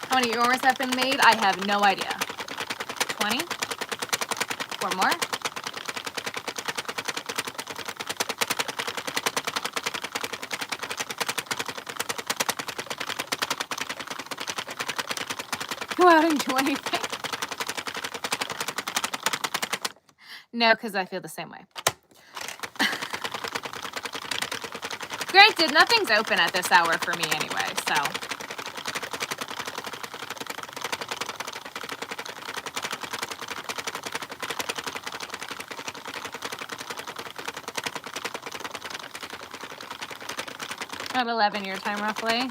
How many yarns have been made? I have no idea. 20? Or more? Go out and do anything. No, because I feel the same way. Granted, nothing's open at this hour for me anyway, so. At 11 your time, roughly.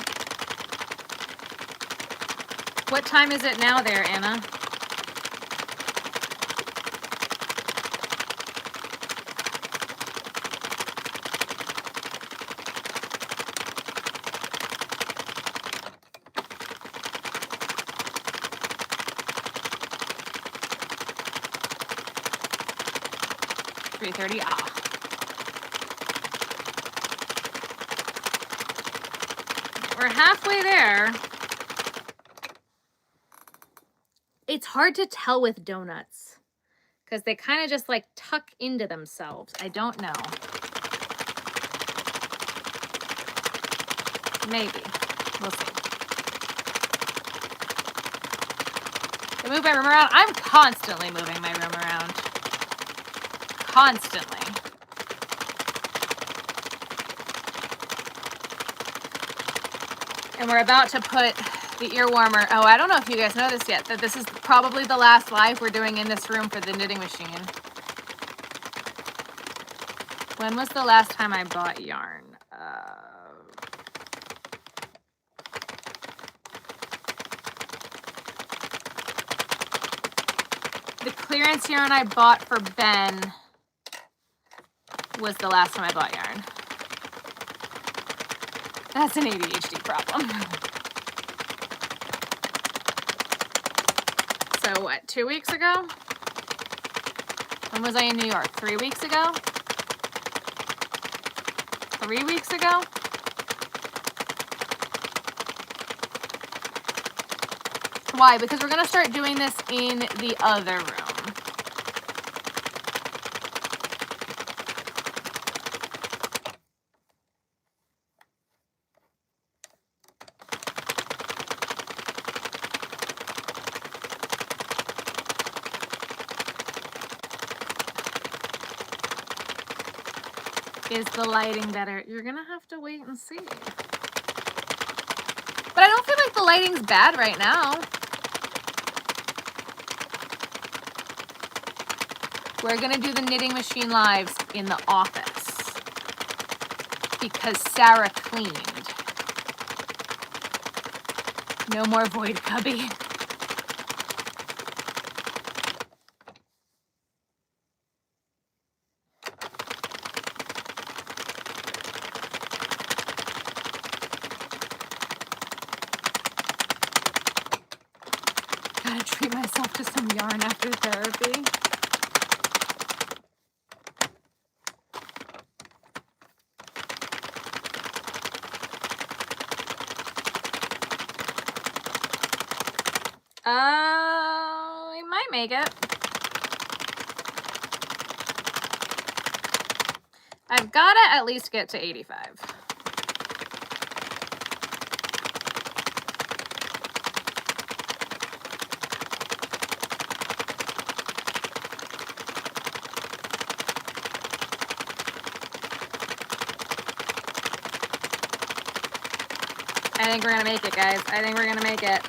What time is it now there, Anna? $3:30. we're halfway there. It's hard to tell with donuts because they kind of just like tuck into themselves. I don't know. Maybe. We'll see. I move my room around. I'm constantly moving my room around. Constantly. And we're about to put the ear warmer. Oh, I don't know if you guys know this yet, that this is probably the last live we're doing in this room for the knitting machine. When was the last time I bought yarn? The clearance yarn I bought for Ben was the last time I bought yarn. That's an ADHD problem. So what, 2 weeks ago? When was I in New York? 3 weeks ago? 3 weeks ago? Why? Because we're going to start doing this in the other room. Is the lighting better? You're going to have to wait and see. But I don't feel like the lighting's bad right now. We're going to do the knitting machine lives in the office because Sarah cleaned. No more void cubby. Gotta treat myself to some yarn after therapy. We might make it. I've got to at least get to 85. I think we're going to make it, guys. I think we're going to make it.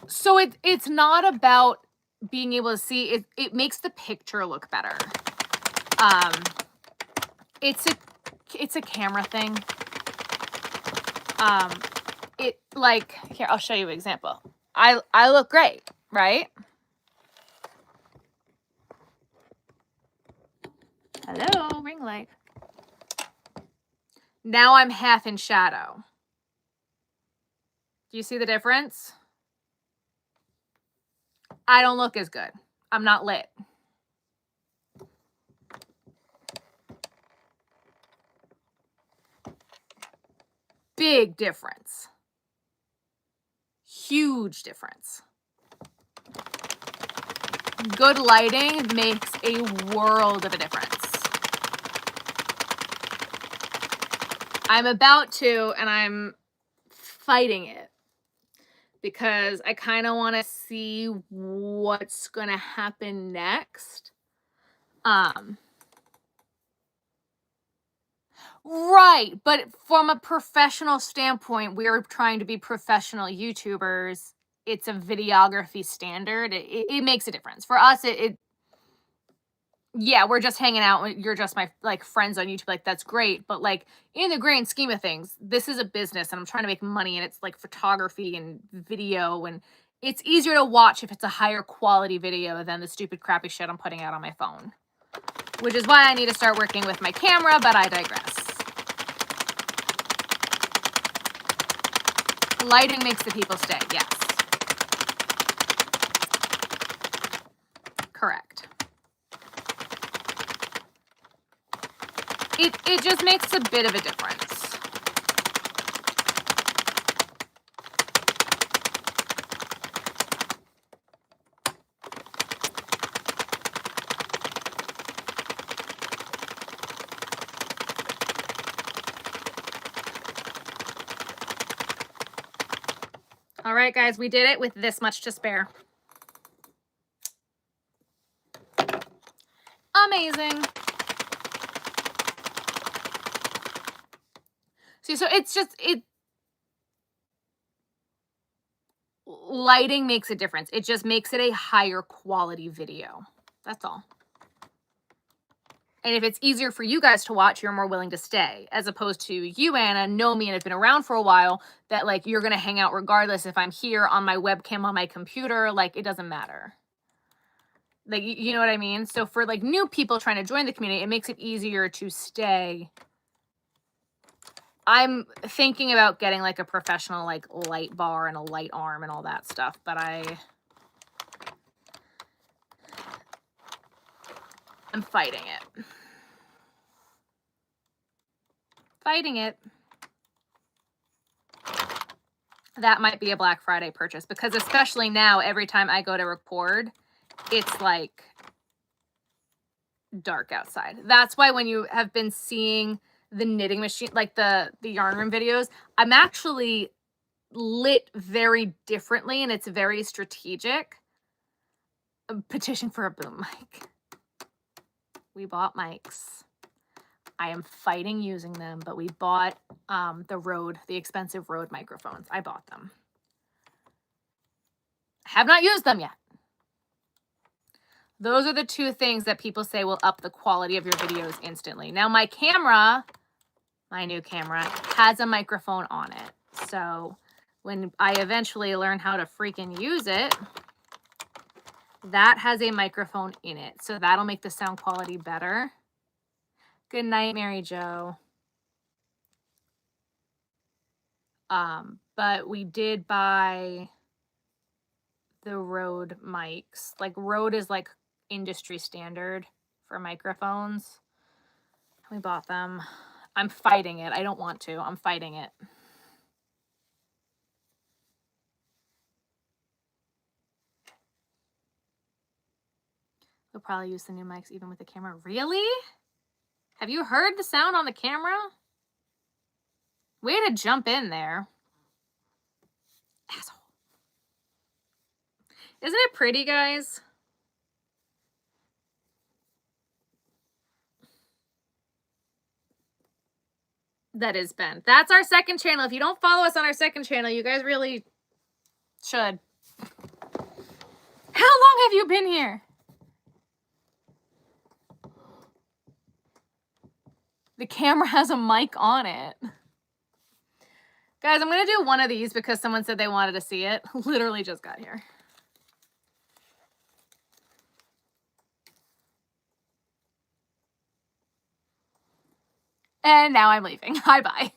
So it's not about being able to see it. It makes the picture look better. It's a camera thing. It like here, I'll show you an example. I look great, right? Hello, ring light. Now I'm half in shadow. Do you see the difference? I don't look as good. I'm not lit. Big difference. Huge difference. Good lighting makes a world of a difference. I'm about to, and I'm fighting it because I kind of want to see what's going to happen next. Right, but from a professional standpoint, we're trying to be professional YouTubers. It's a videography standard. It makes a difference. For us, yeah, we're just hanging out. You're just my like friends on YouTube. Like, that's great. But like in the grand scheme of things, this is a business and I'm trying to make money, and it's like photography and video, and it's easier to watch if it's a higher quality video than the stupid crappy shit I'm putting out on my phone. Which is why I need to start working with my camera, but I digress. Lighting makes the people stay, yes. Correct. It just makes a bit of a difference. All right, guys, we did it with this much to spare. Amazing. See, so it's just, lighting makes a difference. It just makes it a higher quality video. That's all. And if it's easier for you guys to watch, you're more willing to stay, as opposed to you, Anna, know me and have been around for a while, that like you're going to hang out regardless if I'm here on my webcam on my computer. Like, it doesn't matter. Like, you know what I mean? So for like new people trying to join the community, it makes it easier to stay. I'm thinking about getting like a professional like light bar and a light arm and all that stuff, but I'm fighting it. Fighting it. That might be a Black Friday purchase, because especially now, every time I go to record, it's like dark outside. That's why when you have been seeing the knitting machine, like the yarn room videos, I'm actually lit very differently, and it's very strategic. Petition for a boom mic. We bought mics. I am fighting using them, but we bought the expensive Rode microphones. I bought them. Have not used them yet. Those are the two things that people say will up the quality of your videos instantly. Now, my camera, my new camera, has a microphone on it. So when I eventually learn how to freaking use it, that has a microphone in it. So that'll make the sound quality better. Good night, Mary Jo. But we did buy the Rode mics. Like, Rode is like industry standard for microphones. We bought them. I'm fighting it. I don't want to. I'm fighting it. We'll probably use the new mics even with the camera. Really? Have you heard the sound on the camera? Way to jump in there. Asshole. Isn't it pretty, guys? That is Ben. That's our second channel. If you don't follow us on our second channel, you guys really should. How long have you been here? The camera has a mic on it. Guys, I'm going to do one of these because someone said they wanted to see it. Literally just got here. And now I'm leaving. Bye-bye.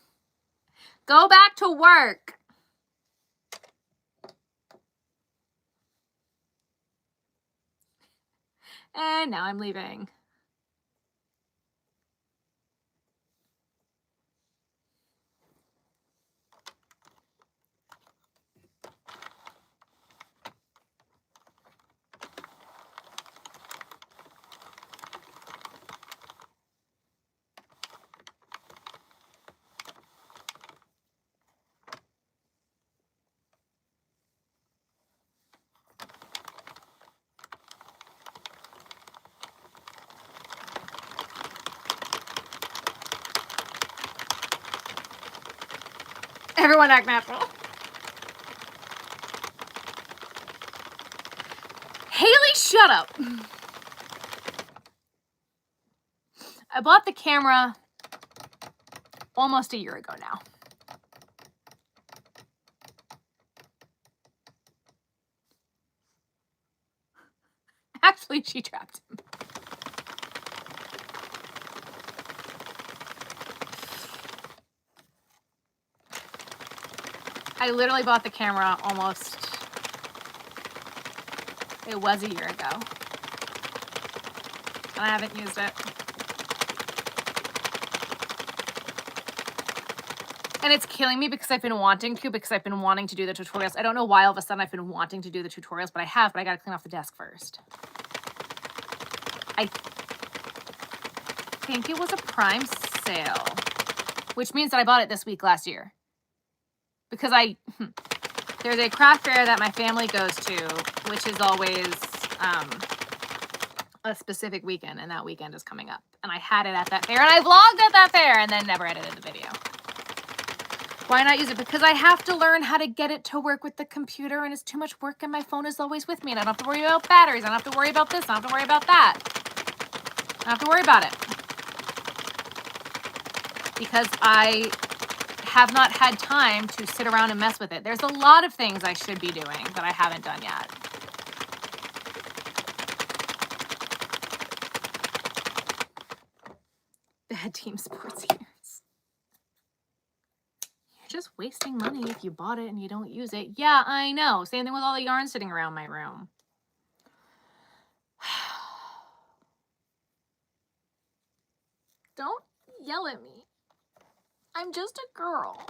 Go back to work. And now I'm leaving. Everyone act natural. Haley, shut up. I bought the camera almost a year ago now. Actually, she trapped him. I literally bought the camera almost, it was a year ago. And I haven't used it. And it's killing me because I've been wanting to, because I've been wanting to do the tutorials. I don't know why all of a sudden I've been wanting to do the tutorials, but I have, but I gotta clean off the desk first. I think it was a Prime sale, which means that I bought it this week last year. Because there's a craft fair that my family goes to, which is always a specific weekend, and that weekend is coming up. And I had it at that fair, and I vlogged at that fair, and then never edited the video. Why not use it? Because I have to learn how to get it to work with the computer, and it's too much work, and my phone is always with me, and I don't have to worry about batteries. I don't have to worry about this. I don't have to worry about that. I don't have to worry about it. Because I have not had time to sit around and mess with it. There's a lot of things I should be doing that I haven't done yet. Bad team sports ears. Just wasting money if you bought it and you don't use it. Yeah, I know. Same thing with all the yarn sitting around my room. Don't yell at me. I'm just a girl.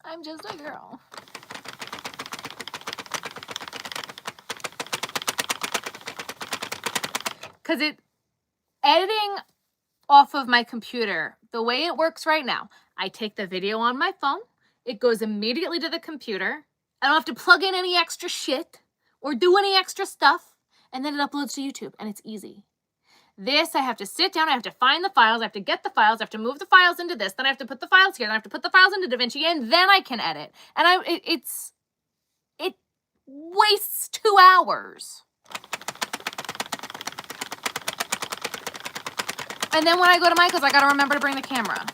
I'm just a girl. Because editing off of my computer, the way it works right now, I take the video on my phone, it goes immediately to the computer, I don't have to plug in any extra shit or do any extra stuff, and then it uploads to YouTube, and it's easy. This, I have to sit down, I have to find the files, I have to get the files, I have to move the files into this, then I have to put the files here, then I have to put the files into DaVinci, and then I can edit. And it wastes 2 hours. And then when I go to Michael's, I gotta remember to bring the camera.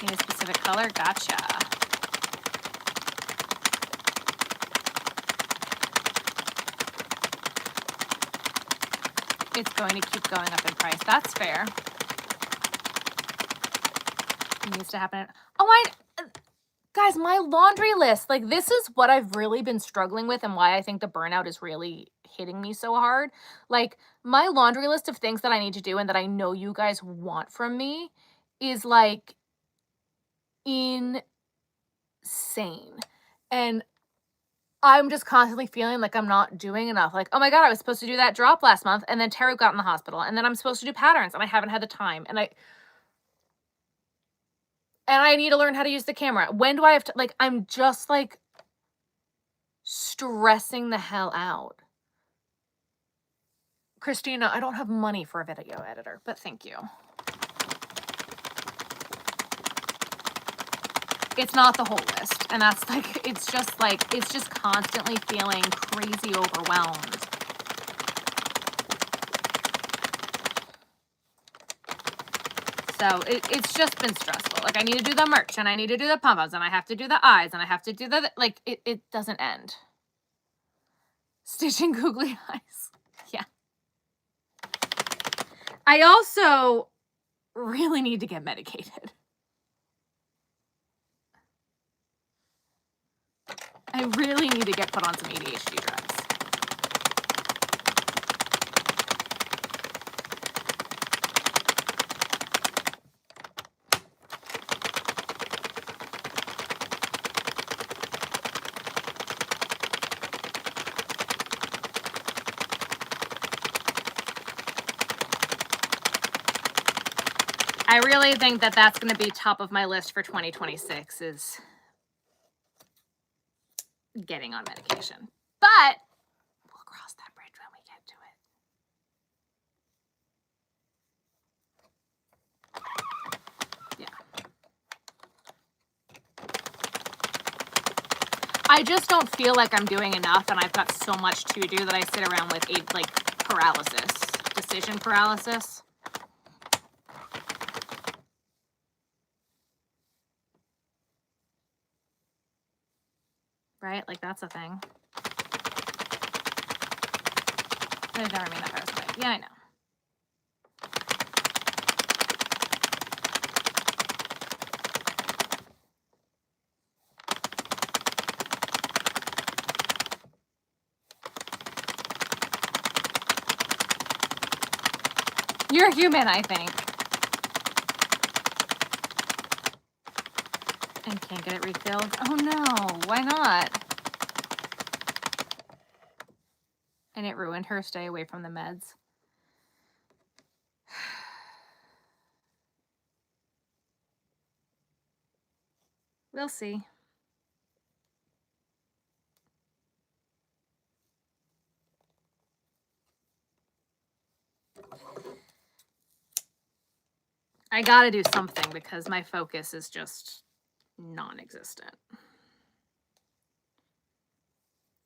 Need a specific color? Gotcha. It's going to keep going up in price. That's fair. It needs to happen. Guys, my laundry list, like, this is what I've really been struggling with and why I think the burnout is really hitting me so hard. Like, my laundry list of things that I need to do and that I know you guys want from me is, like, insane. And I'm just constantly feeling like I'm not doing enough. Like, oh my God, I was supposed to do that drop last month, and then Terry got in the hospital, and then I'm supposed to do patterns, and I haven't had the time, and I need to learn how to use the camera. When do I have to, like, I'm just, like, stressing the hell out. Christina, I don't have money for a video editor, but thank you. It's not the whole list, and that's, like, it's just constantly feeling crazy overwhelmed. So it's just been stressful. Like, I need to do the merch, and I need to do the pom-poms, and I have to do the eyes, and I have to do the, like, it doesn't end. Stitching googly eyes. Yeah. I also really need to get medicated. I really need to get put on some ADHD drugs. I really think that that's going to be top of my list for 2026 is getting on medication. But we'll cross that bridge when we get to it. Yeah. I just don't feel like I'm doing enough, and I've got so much to do that I sit around with decision paralysis. right? Like that's a thing. I've never made that first way. Yeah, I know. You're human, I think. And can't get it refilled. Oh no, why not? And it ruined her stay away from the meds. We'll see. I gotta do something because my focus is just non-existent.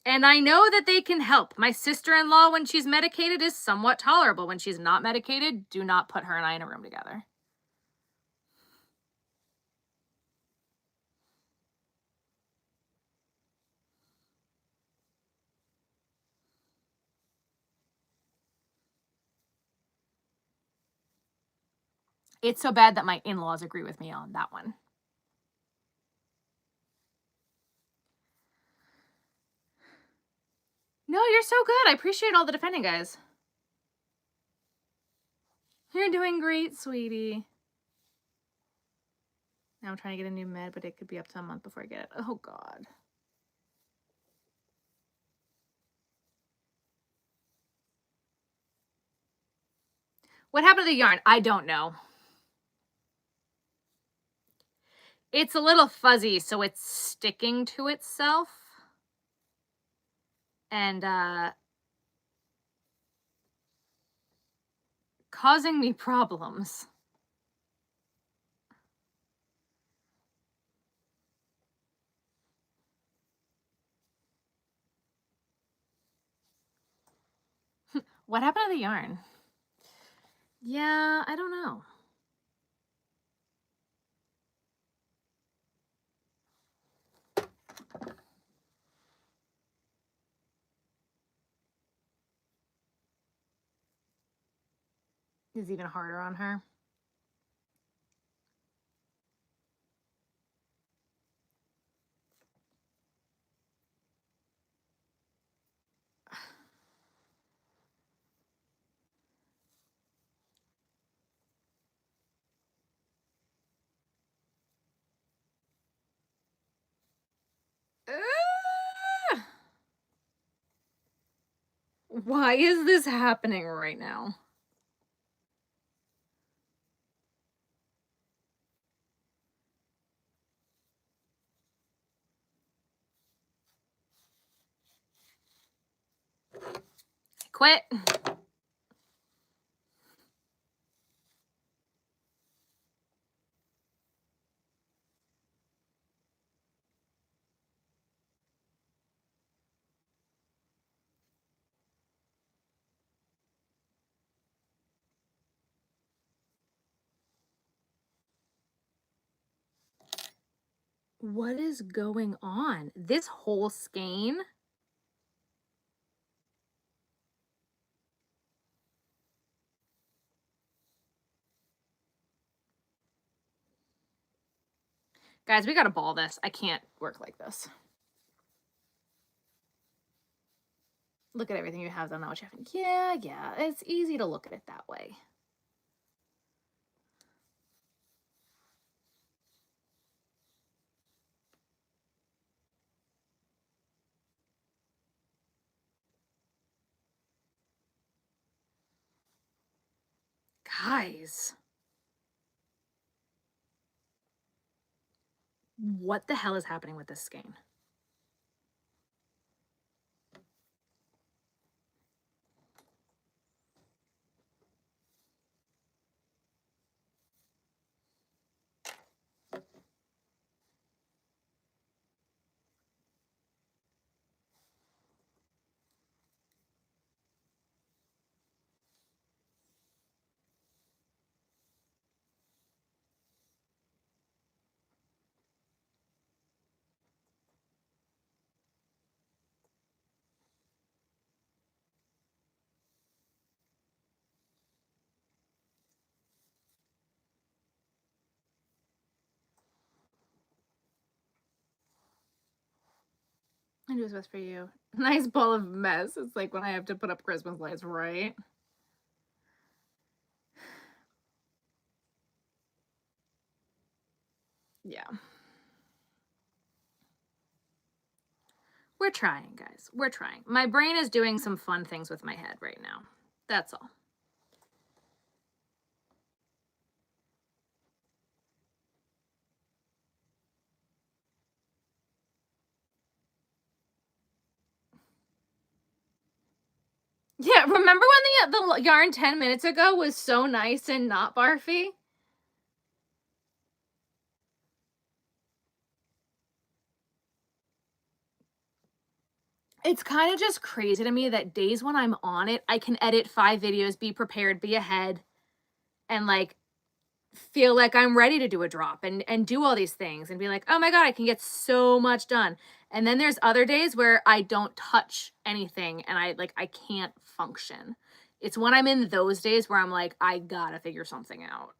And I know that they can help. My sister-in-law, when she's medicated, is somewhat tolerable. When she's not medicated, do not put her and I in a room together. It's so bad that my in-laws agree with me on that one. No, you're so good. I appreciate all the defending, guys. You're doing great, sweetie. Now I'm trying to get a new med, but it could be up to a month before I get it. Oh, God. What happened to the yarn? I don't know. It's a little fuzzy, so it's sticking to itself. And causing me problems. What happened to the yarn? Yeah, I don't know. It's even harder on her. Why is this happening right now? Quit. What is going on? This whole skein? Guys, we gotta ball this. I can't work like this. Look at everything you have done, not what you haven't. Yeah, it's easy to look at it that way. Guys. What the hell is happening with this skein? I do what's best for you. Nice ball of mess. It's like when I have to put up Christmas lights, right? Yeah. We're trying, guys. We're trying. My brain is doing some fun things with my head right now. That's all. Yeah, remember when the yarn 10 minutes ago was so nice and not barfy? It's kind of just crazy to me that days when I'm on it, I can edit 5 videos, be prepared, be ahead, and like feel like I'm ready to do a drop and do all these things and be like, oh my God, I can get so much done. And then there's other days where I don't touch anything and I can't function. It's when I'm in those days where I'm like, I gotta figure something out.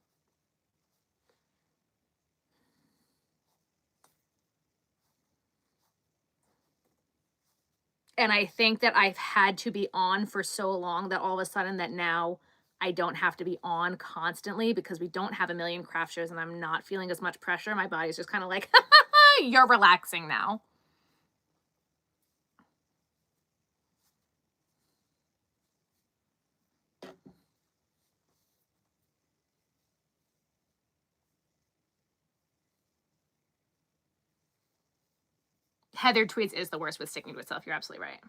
And I think that I've had to be on for so long that all of a sudden that now I don't have to be on constantly because we don't have a million craft shows and I'm not feeling as much pressure. My body's just kind of like, you're relaxing now. Heather tweets is the worst with sticking to itself. You're absolutely right.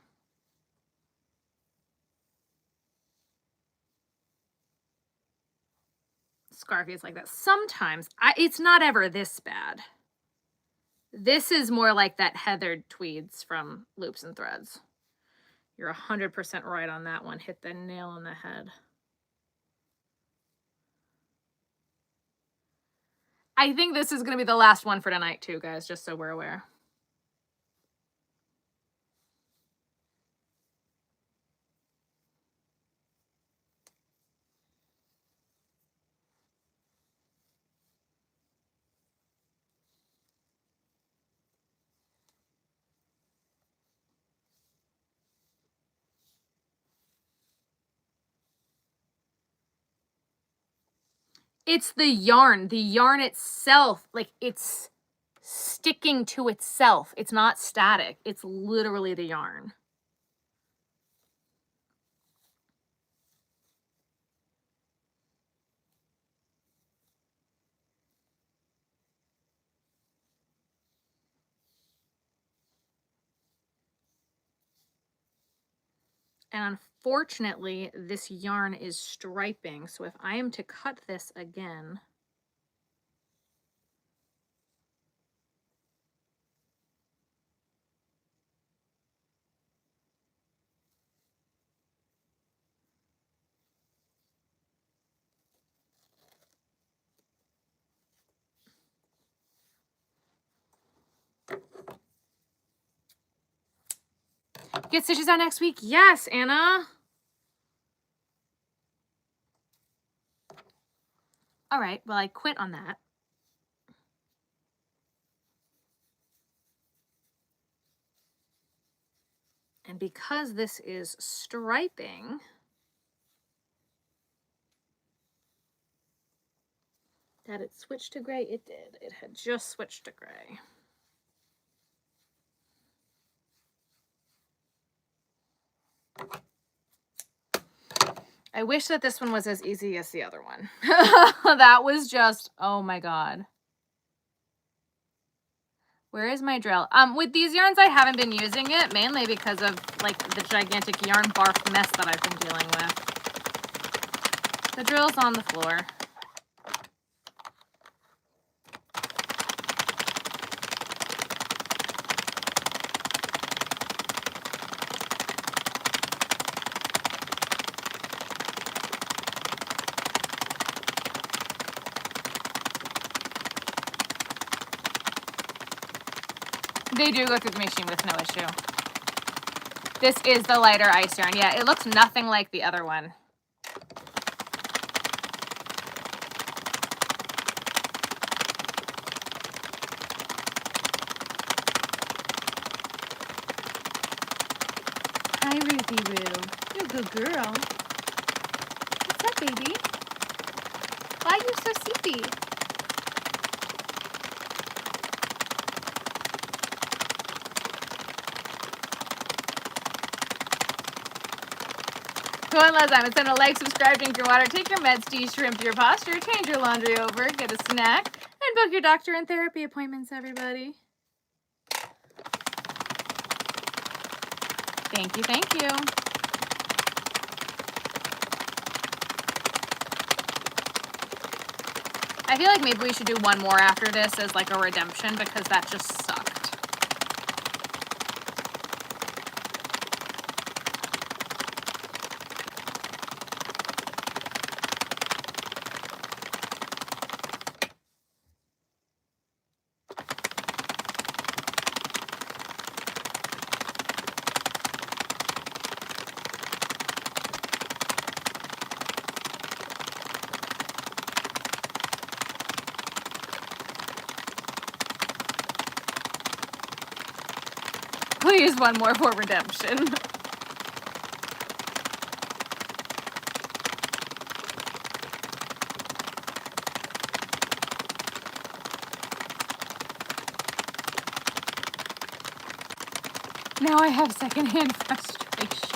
Scarfy is like that. Sometimes. It's not ever this bad. This is more like that Heather tweeds from Loops and Threads. You're 100% right on that one. Hit the nail on the head. I think this is going to be the last one for tonight too, guys, just so we're aware. It's the yarn. The yarn itself, like it's sticking to itself. It's not static. It's literally the yarn. And unfortunately, this yarn is striping. So if I am to cut this again, get stitches out next week. Yes, Anna. All right, well, I quit on that. And because this is striping, that it switched to gray, it did. It had just switched to gray. I wish that this one was as easy as the other one. That was just, oh my God. Where is my drill? With these yarns, I haven't been using it, mainly because of like the gigantic yarn barf mess that I've been dealing with. The drill's on the floor. They do go through the machine with no issue. This is the lighter ice yarn. Yeah, it looks nothing like the other one. Hi, Ruthie Roo. You're a good girl. What's up, baby? Why are you so sleepy? Go on, Alzheimer's. Send a like, subscribe, drink your water, take your meds, de-shrimp your posture, change your laundry over, get a snack, and book your doctor and therapy appointments, everybody. Thank you, thank you. I feel like maybe we should do one more after this as like a redemption because that just sucked. Please, one more for redemption. Now I have secondhand frustration.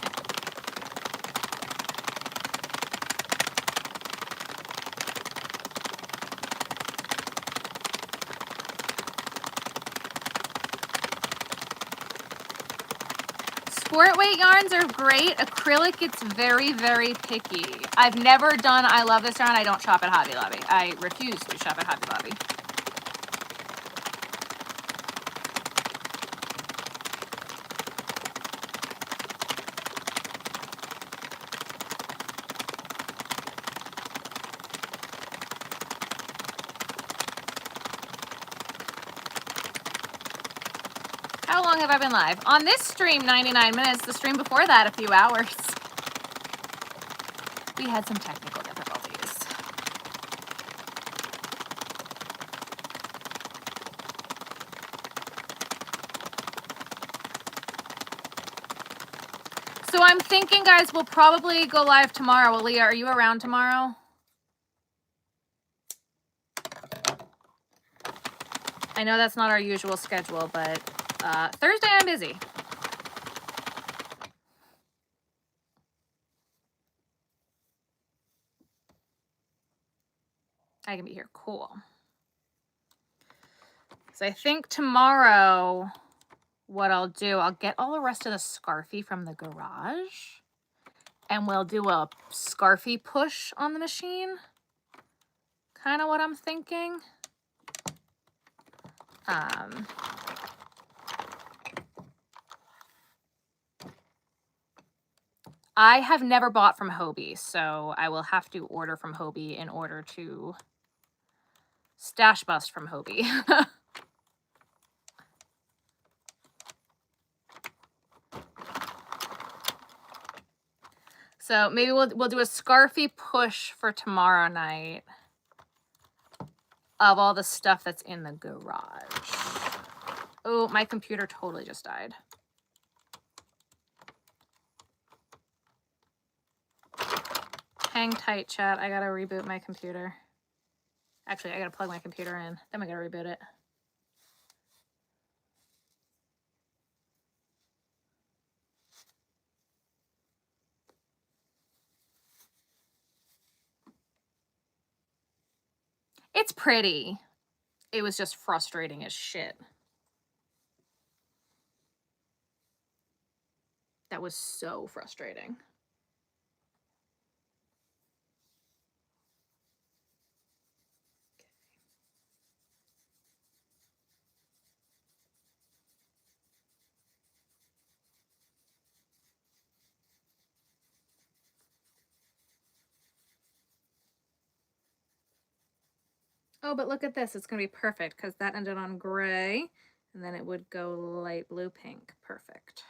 Sport weight yarns are great. Acrylic, it's very, very picky. I've never done I love this yarn. I don't shop at Hobby Lobby. I refuse to shop at Hobby Lobby. How long have I been live? On this stream, 99 minutes. The stream before that, a few hours. We had some technical difficulties. So I'm thinking, guys, we'll probably go live tomorrow. Leah, are you around tomorrow? I know that's not our usual schedule, but Thursday I'm busy. I can be here. Cool. So I think tomorrow what I'll do, I'll get all the rest of the scarfie from the garage and we'll do a scarfie push on the machine. Kind of what I'm thinking. I have never bought from Hobie, so I will have to order from Hobie in order to stash bust from Hobie. So maybe we'll do a scarfie push for tomorrow night of all the stuff that's in the garage. Oh, my computer totally just died. Hang tight, chat. I gotta reboot my computer. Actually, I gotta plug my computer in. Then we gotta reboot it. It's pretty. It was just frustrating as shit. That was so frustrating. Oh, but look at this. It's going to be perfect because that ended on gray and then it would go light blue pink. Perfect.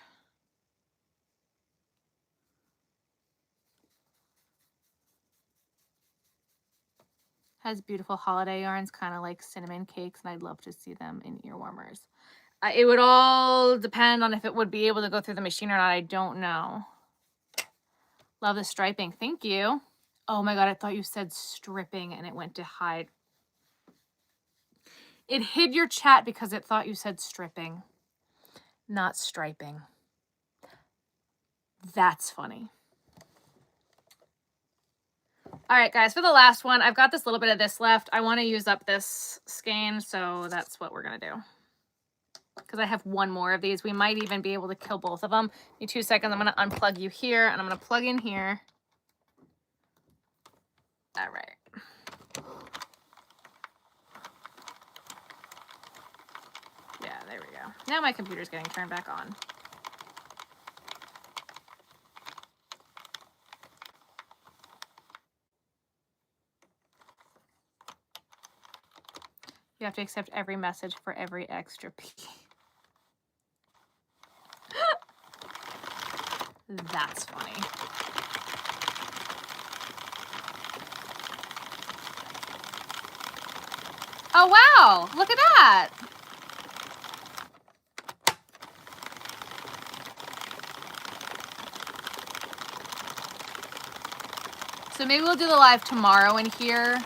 Has beautiful holiday yarns, kind of like cinnamon cakes, and I'd love to see them in ear warmers. It would all depend on if it would be able to go through the machine or not. I don't know. Love the striping. Thank you. Oh my God, I thought you said stripping and it went to hide. It hid your chat because it thought you said stripping, not striping. That's funny. All right, guys, for the last one, I've got this little bit of this left. I want to use up this skein, so that's what we're going to do. Because I have one more of these. We might even be able to kill both of them. Give me 2 seconds. I'm going to unplug you here, and I'm going to plug in here. All right. Yeah, there we go. Now my computer's getting turned back on. You have to accept every message for every extra piece. That's funny. Oh, wow. Look at that. So maybe we'll do the live tomorrow in here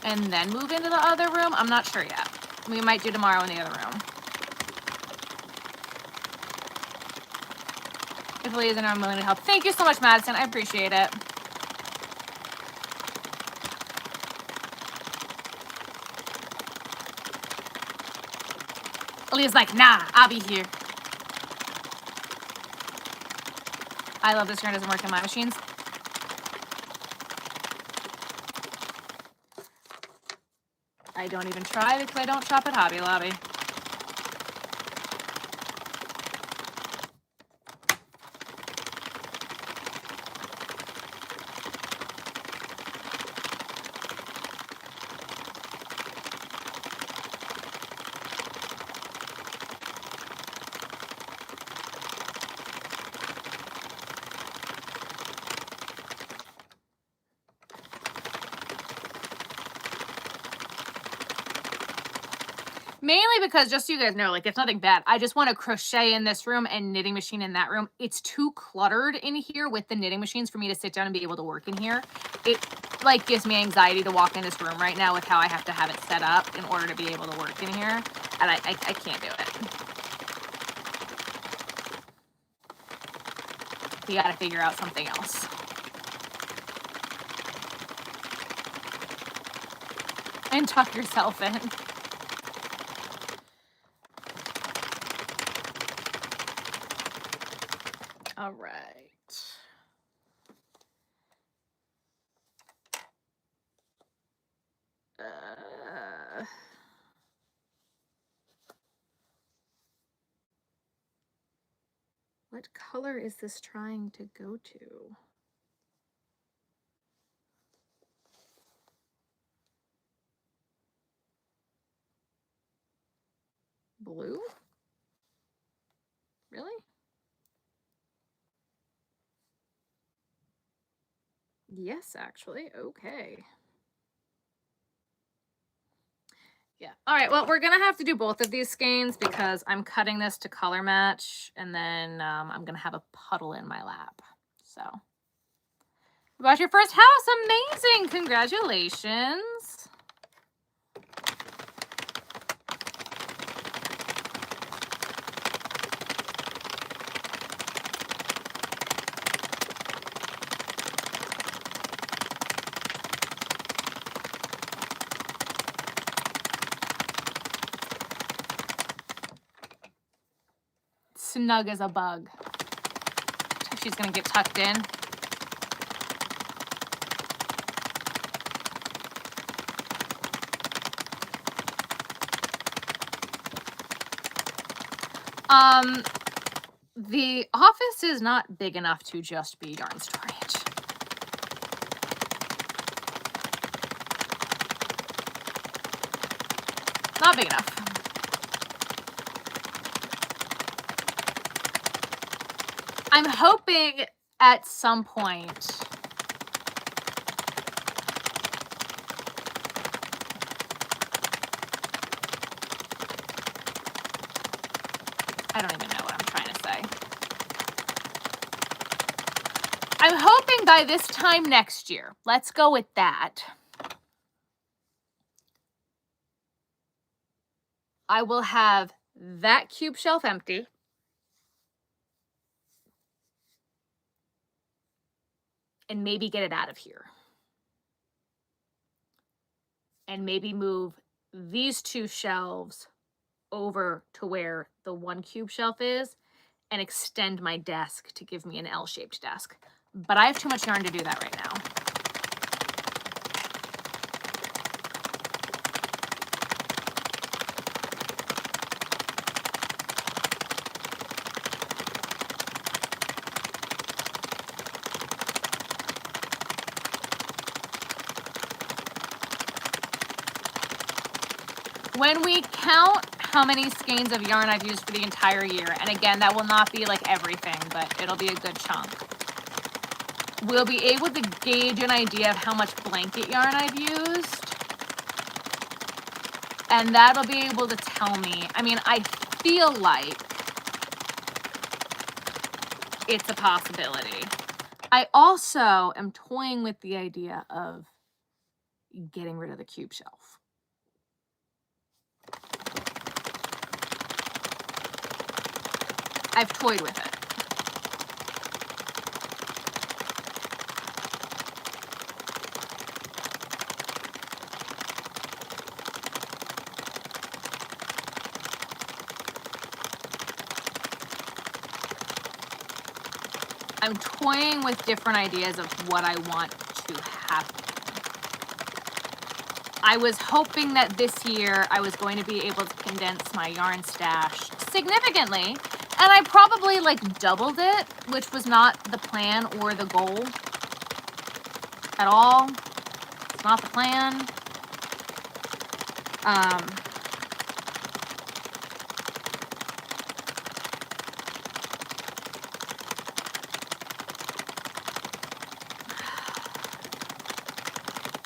and then move into the other room. I'm not sure yet. We might do tomorrow in the other room. If Leah's in, I'm willing to help. Thank you so much, Madison. I appreciate it. Leah's like, nah, I'll be here. I love this yarn. Doesn't work in my machines. I don't even try because I don't shop at Hobby Lobby. Mainly because, just so you guys know, like, it's nothing bad. I just want to crochet in this room and knitting machine in that room. It's too cluttered in here with the knitting machines for me to sit down and be able to work in here. It, like, gives me anxiety to walk in this room right now with how I have to have it set up in order to be able to work in here. And I can't do it. You got to figure out something else. And tuck yourself in. All right. What color is this trying to go to? Blue? Really? Yes, actually. Okay. Yeah. All right. Well, we're going to have to do both of these skeins because I'm cutting this to color match, and then I'm going to have a puddle in my lap. So, you bought your first house. Amazing. Congratulations. Snug as a bug. She's gonna get tucked in. The office is not big enough to just be yarn storage. Not big enough. I'm hoping at some point I don't even know what I'm trying to say. I'm hoping by this time next year, let's go with that, I will have that cube shelf empty. And maybe get it out of here. And maybe move these 2 shelves over to where the 1 cube shelf is and extend my desk to give me an L-shaped desk. But I have too much yarn to do that right now. When we count how many skeins of yarn I've used for the entire year, and again, that will not be like everything, but it'll be a good chunk, we'll be able to gauge an idea of how much blanket yarn I've used. And that'll be able to tell me, I mean, I feel like it's a possibility. I also am toying with the idea of getting rid of the cube shelf. I've toyed with it. I'm toying with different ideas of what I want to happen. I was hoping that this year I was going to be able to condense my yarn stash significantly. And I probably like doubled it, which was not the plan or the goal at all. It's not the plan.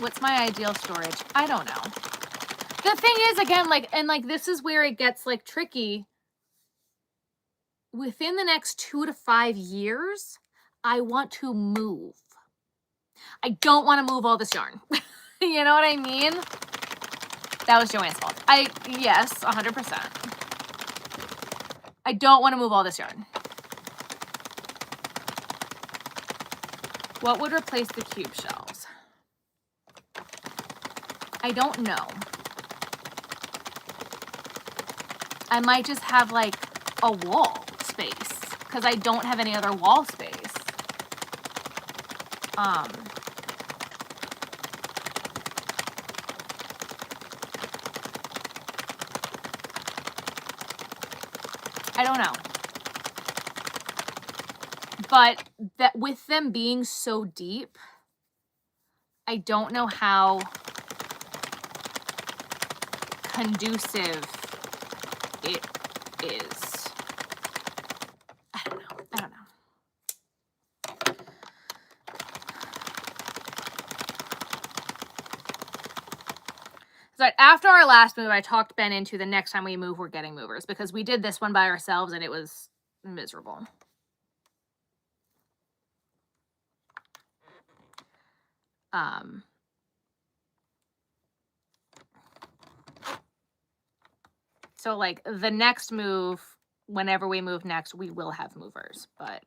What's my ideal storage? I don't know. The thing is, again, like, and like, this is where it gets like tricky. Within the next 2 to 5 years, I want to move. I don't want to move all this yarn. You know what I mean? That was Joanne's fault. Yes, 100%. I don't want to move all this yarn. What would replace the cube shelves? I don't know. I might just have like a wall space because I don't have any other wall space. I don't know. But that with them being so deep, I don't know how conducive it is. I don't know. So after our last move, I talked Ben into the next time we move, we're getting movers because we did this one by ourselves and it was miserable. So like the next move, whenever we move next, we will have movers, but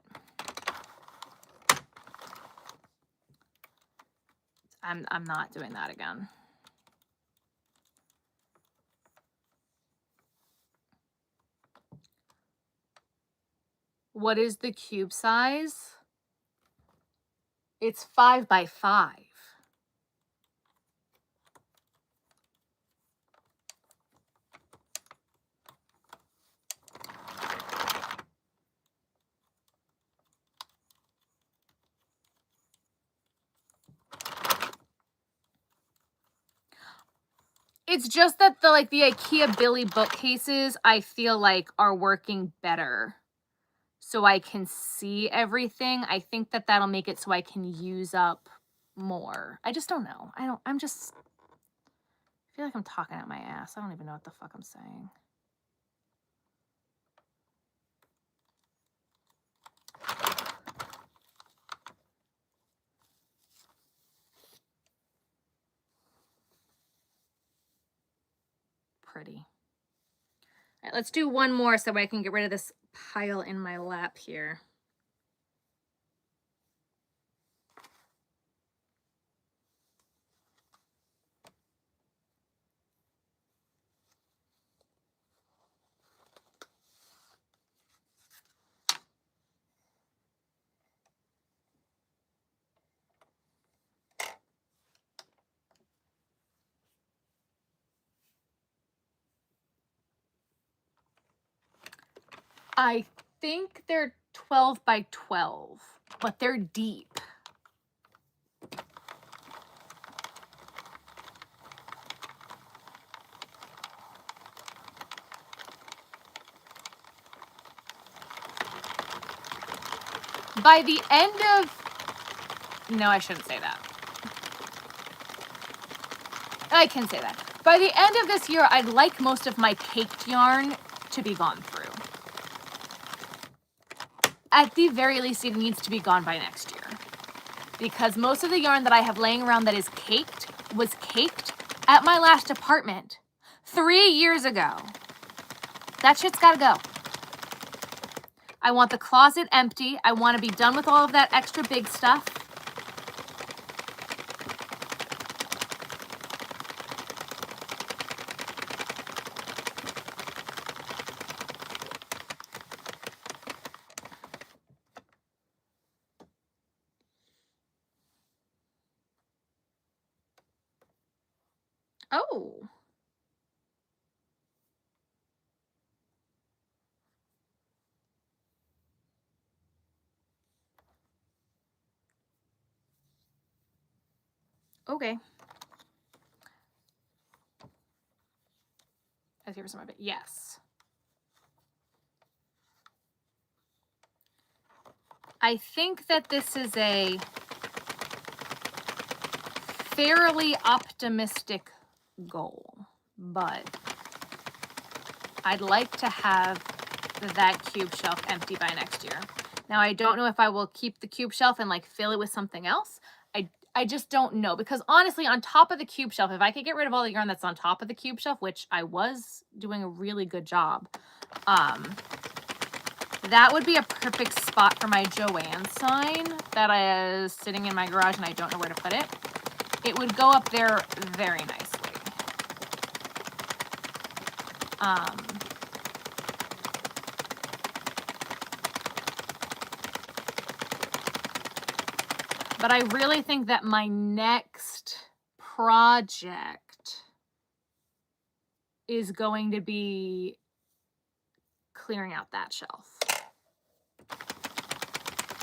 I'm not doing that again. What is the cube size? It's 5 by 5. It's just that the IKEA Billy bookcases, I feel like are working better. So I can see everything. I think that that'll make it so I can use up more. I just don't know. I feel like I'm talking out my ass. I don't even know what the fuck I'm saying. pretty. All right, let's do one more so I can get rid of this pile in my lap here. I think they're 12 by 12, but they're deep. By the end of, no, I shouldn't say that. I can say that. By the end of this year, I'd like most of my caked yarn to be gone through. At the very least, it needs to be gone by next year. Because most of the yarn that I have laying around that is caked was caked at my last apartment 3 years ago. That shit's gotta go. I want the closet empty. I want to be done with all of that extra big stuff. Oh. Okay. I see for some of it. Yes. I think that this is a fairly optimistic goal, but I'd like to have that cube shelf empty by next year. Now, I don't know if I will keep the cube shelf and like fill it with something else. I just don't know, because honestly, on top of the cube shelf, if I could get rid of all the yarn that's on top of the cube shelf, which I was doing a really good job, that would be a perfect spot for my Joanne sign that is sitting in my garage and I don't know where to put it. It would go up there very nicely. But I really think that my next project is going to be clearing out that shelf.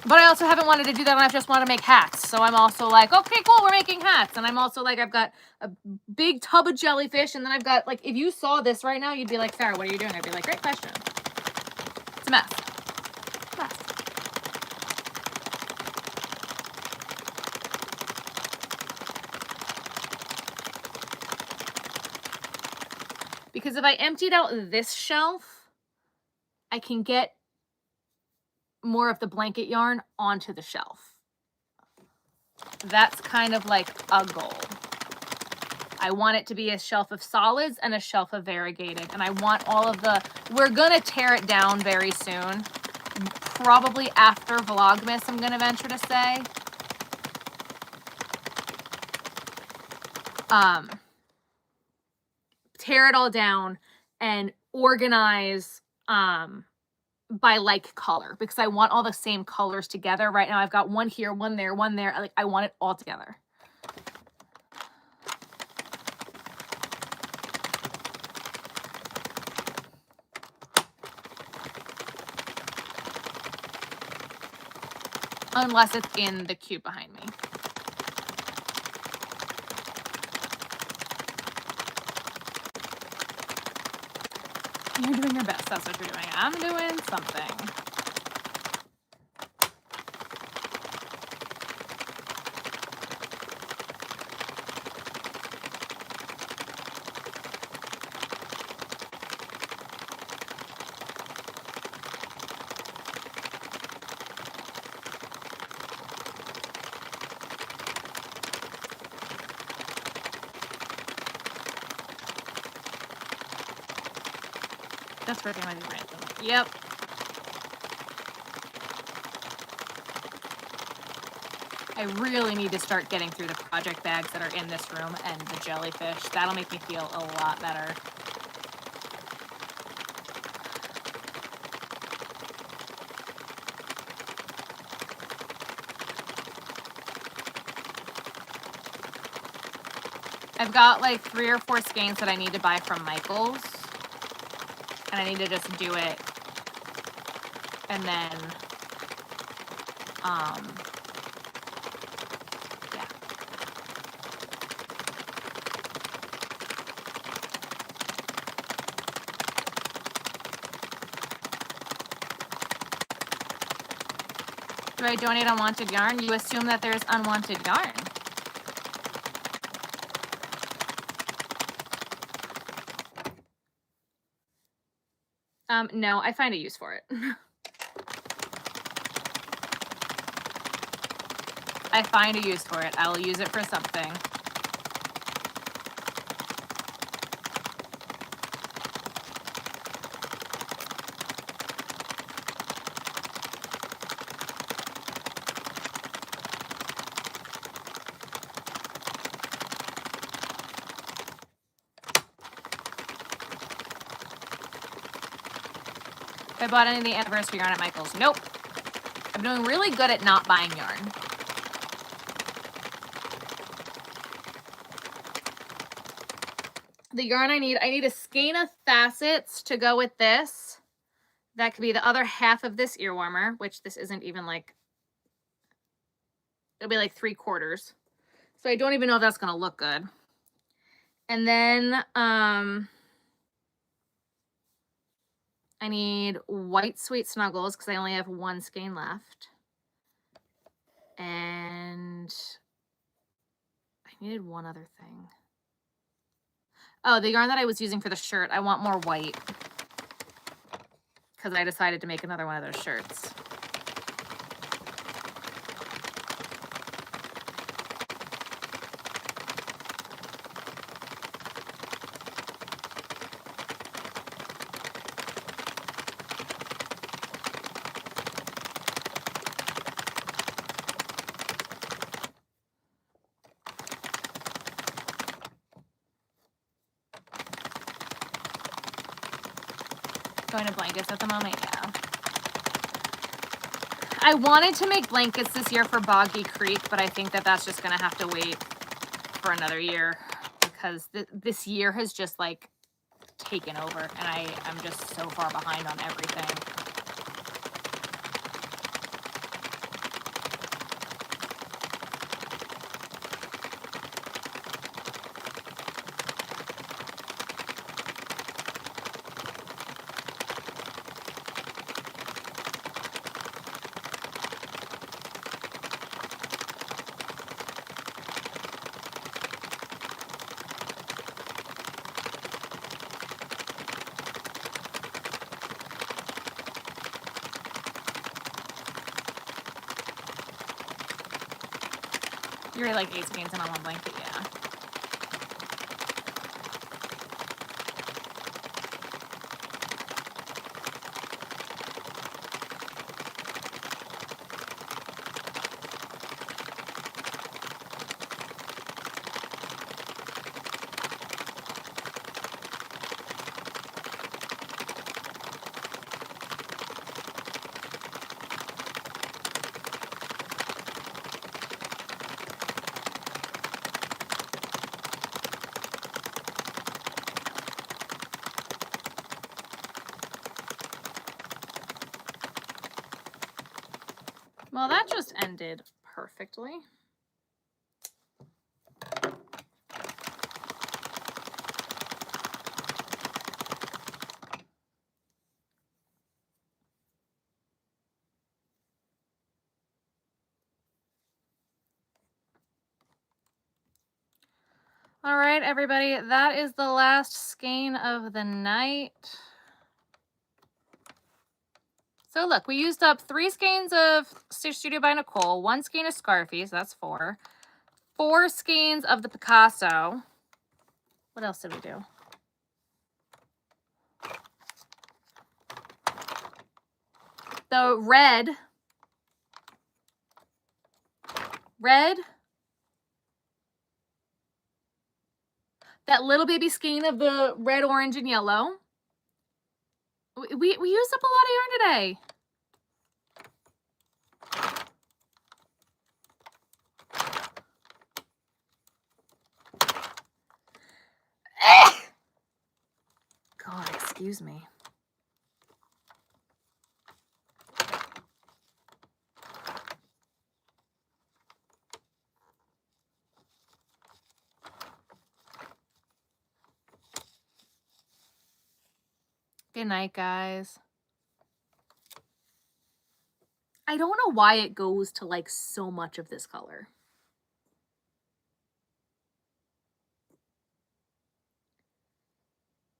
But I also haven't wanted to do that, and I've just wanted to make hats. So I'm also like, okay, cool, we're making hats. And I'm also like, I've got a big tub of jellyfish, and then I've got, like, if you saw this right now, you'd be like, Sarah, what are you doing? I'd be like, great question. It's a mess. It's a mess. Because if I emptied out this shelf, I can get more of the blanket yarn onto the shelf. That's kind of like a goal. I want it to be a shelf of solids and a shelf of variegated. And I want all of the, we're gonna tear it down very soon. Probably after Vlogmas, I'm gonna venture to say. Tear it all down and organize by like color, because I want all the same colors together. Right now I've got one here, one there, one there. Like, I want it all together. Unless it's in the cube behind me. You're doing your best. That's what you're doing. I'm doing something. That's working with you, right? Yep. I really need to start getting through the project bags that are in this room and the jellyfish. That'll make me feel a lot better. I've got like 3 or 4 skeins that I need to buy from Michael's, and I need to just do it, and then, yeah. Do I donate unwanted yarn? You assume that there's unwanted yarn. No, I find a use for it. I find a use for it. I will use it for something. If I bought any of the anniversary yarn at Michael's, nope. I'm doing really good at not buying yarn. The yarn I need a skein of facets to go with this. That could be the other half of this ear warmer, which this isn't even like, it'll be like 3/4. So I don't even know if that's gonna look good. And then I need white sweet snuggles because I only have 1 skein left. And I needed one other thing. Oh, the yarn that I was using for the shirt, I want more white because I decided to make another one of those shirts. Going to blankets at the moment, yeah. I wanted to make blankets this year for Boggy Creek, but I think that that's just going to have to wait for another year because this year has just like taken over and I'm just so far behind on everything. You're like 8 skeins in on one blanket, yeah. Well, that just ended perfectly. All right, everybody, that is the last skein of the night. So look, we used up 3 skeins of Stitch Studio by Nicole, 1 skein of Scarfies, that's 4. 4 skeins of the Picasso. What else did we do? the red, that little baby skein of the red, orange, and yellow. We used up a lot of yarn today. God, excuse me. Good night, guys. I don't know why it goes to like so much of this color.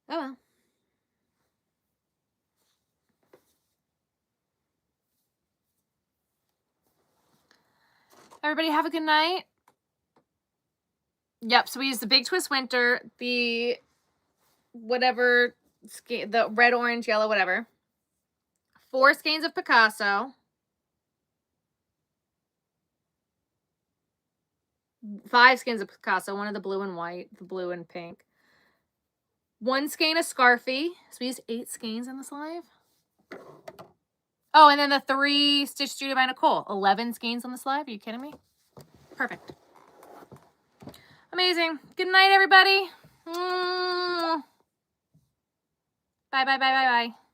Oh well. Everybody have a good night. Yep, so we used the Big Twist Winter, the whatever, the red, orange, yellow, whatever. 4 skeins of Picasso. 5 skeins of Picasso, one of the blue and white, the blue and pink. 1 skein of Scarfy. So we used 8 skeins in this live. Oh, and then the 3 Stitch Studio by Nicole. 11 skeins on this live. Are you kidding me? Perfect. Amazing. Good night, everybody. Bye, bye, bye, bye, bye.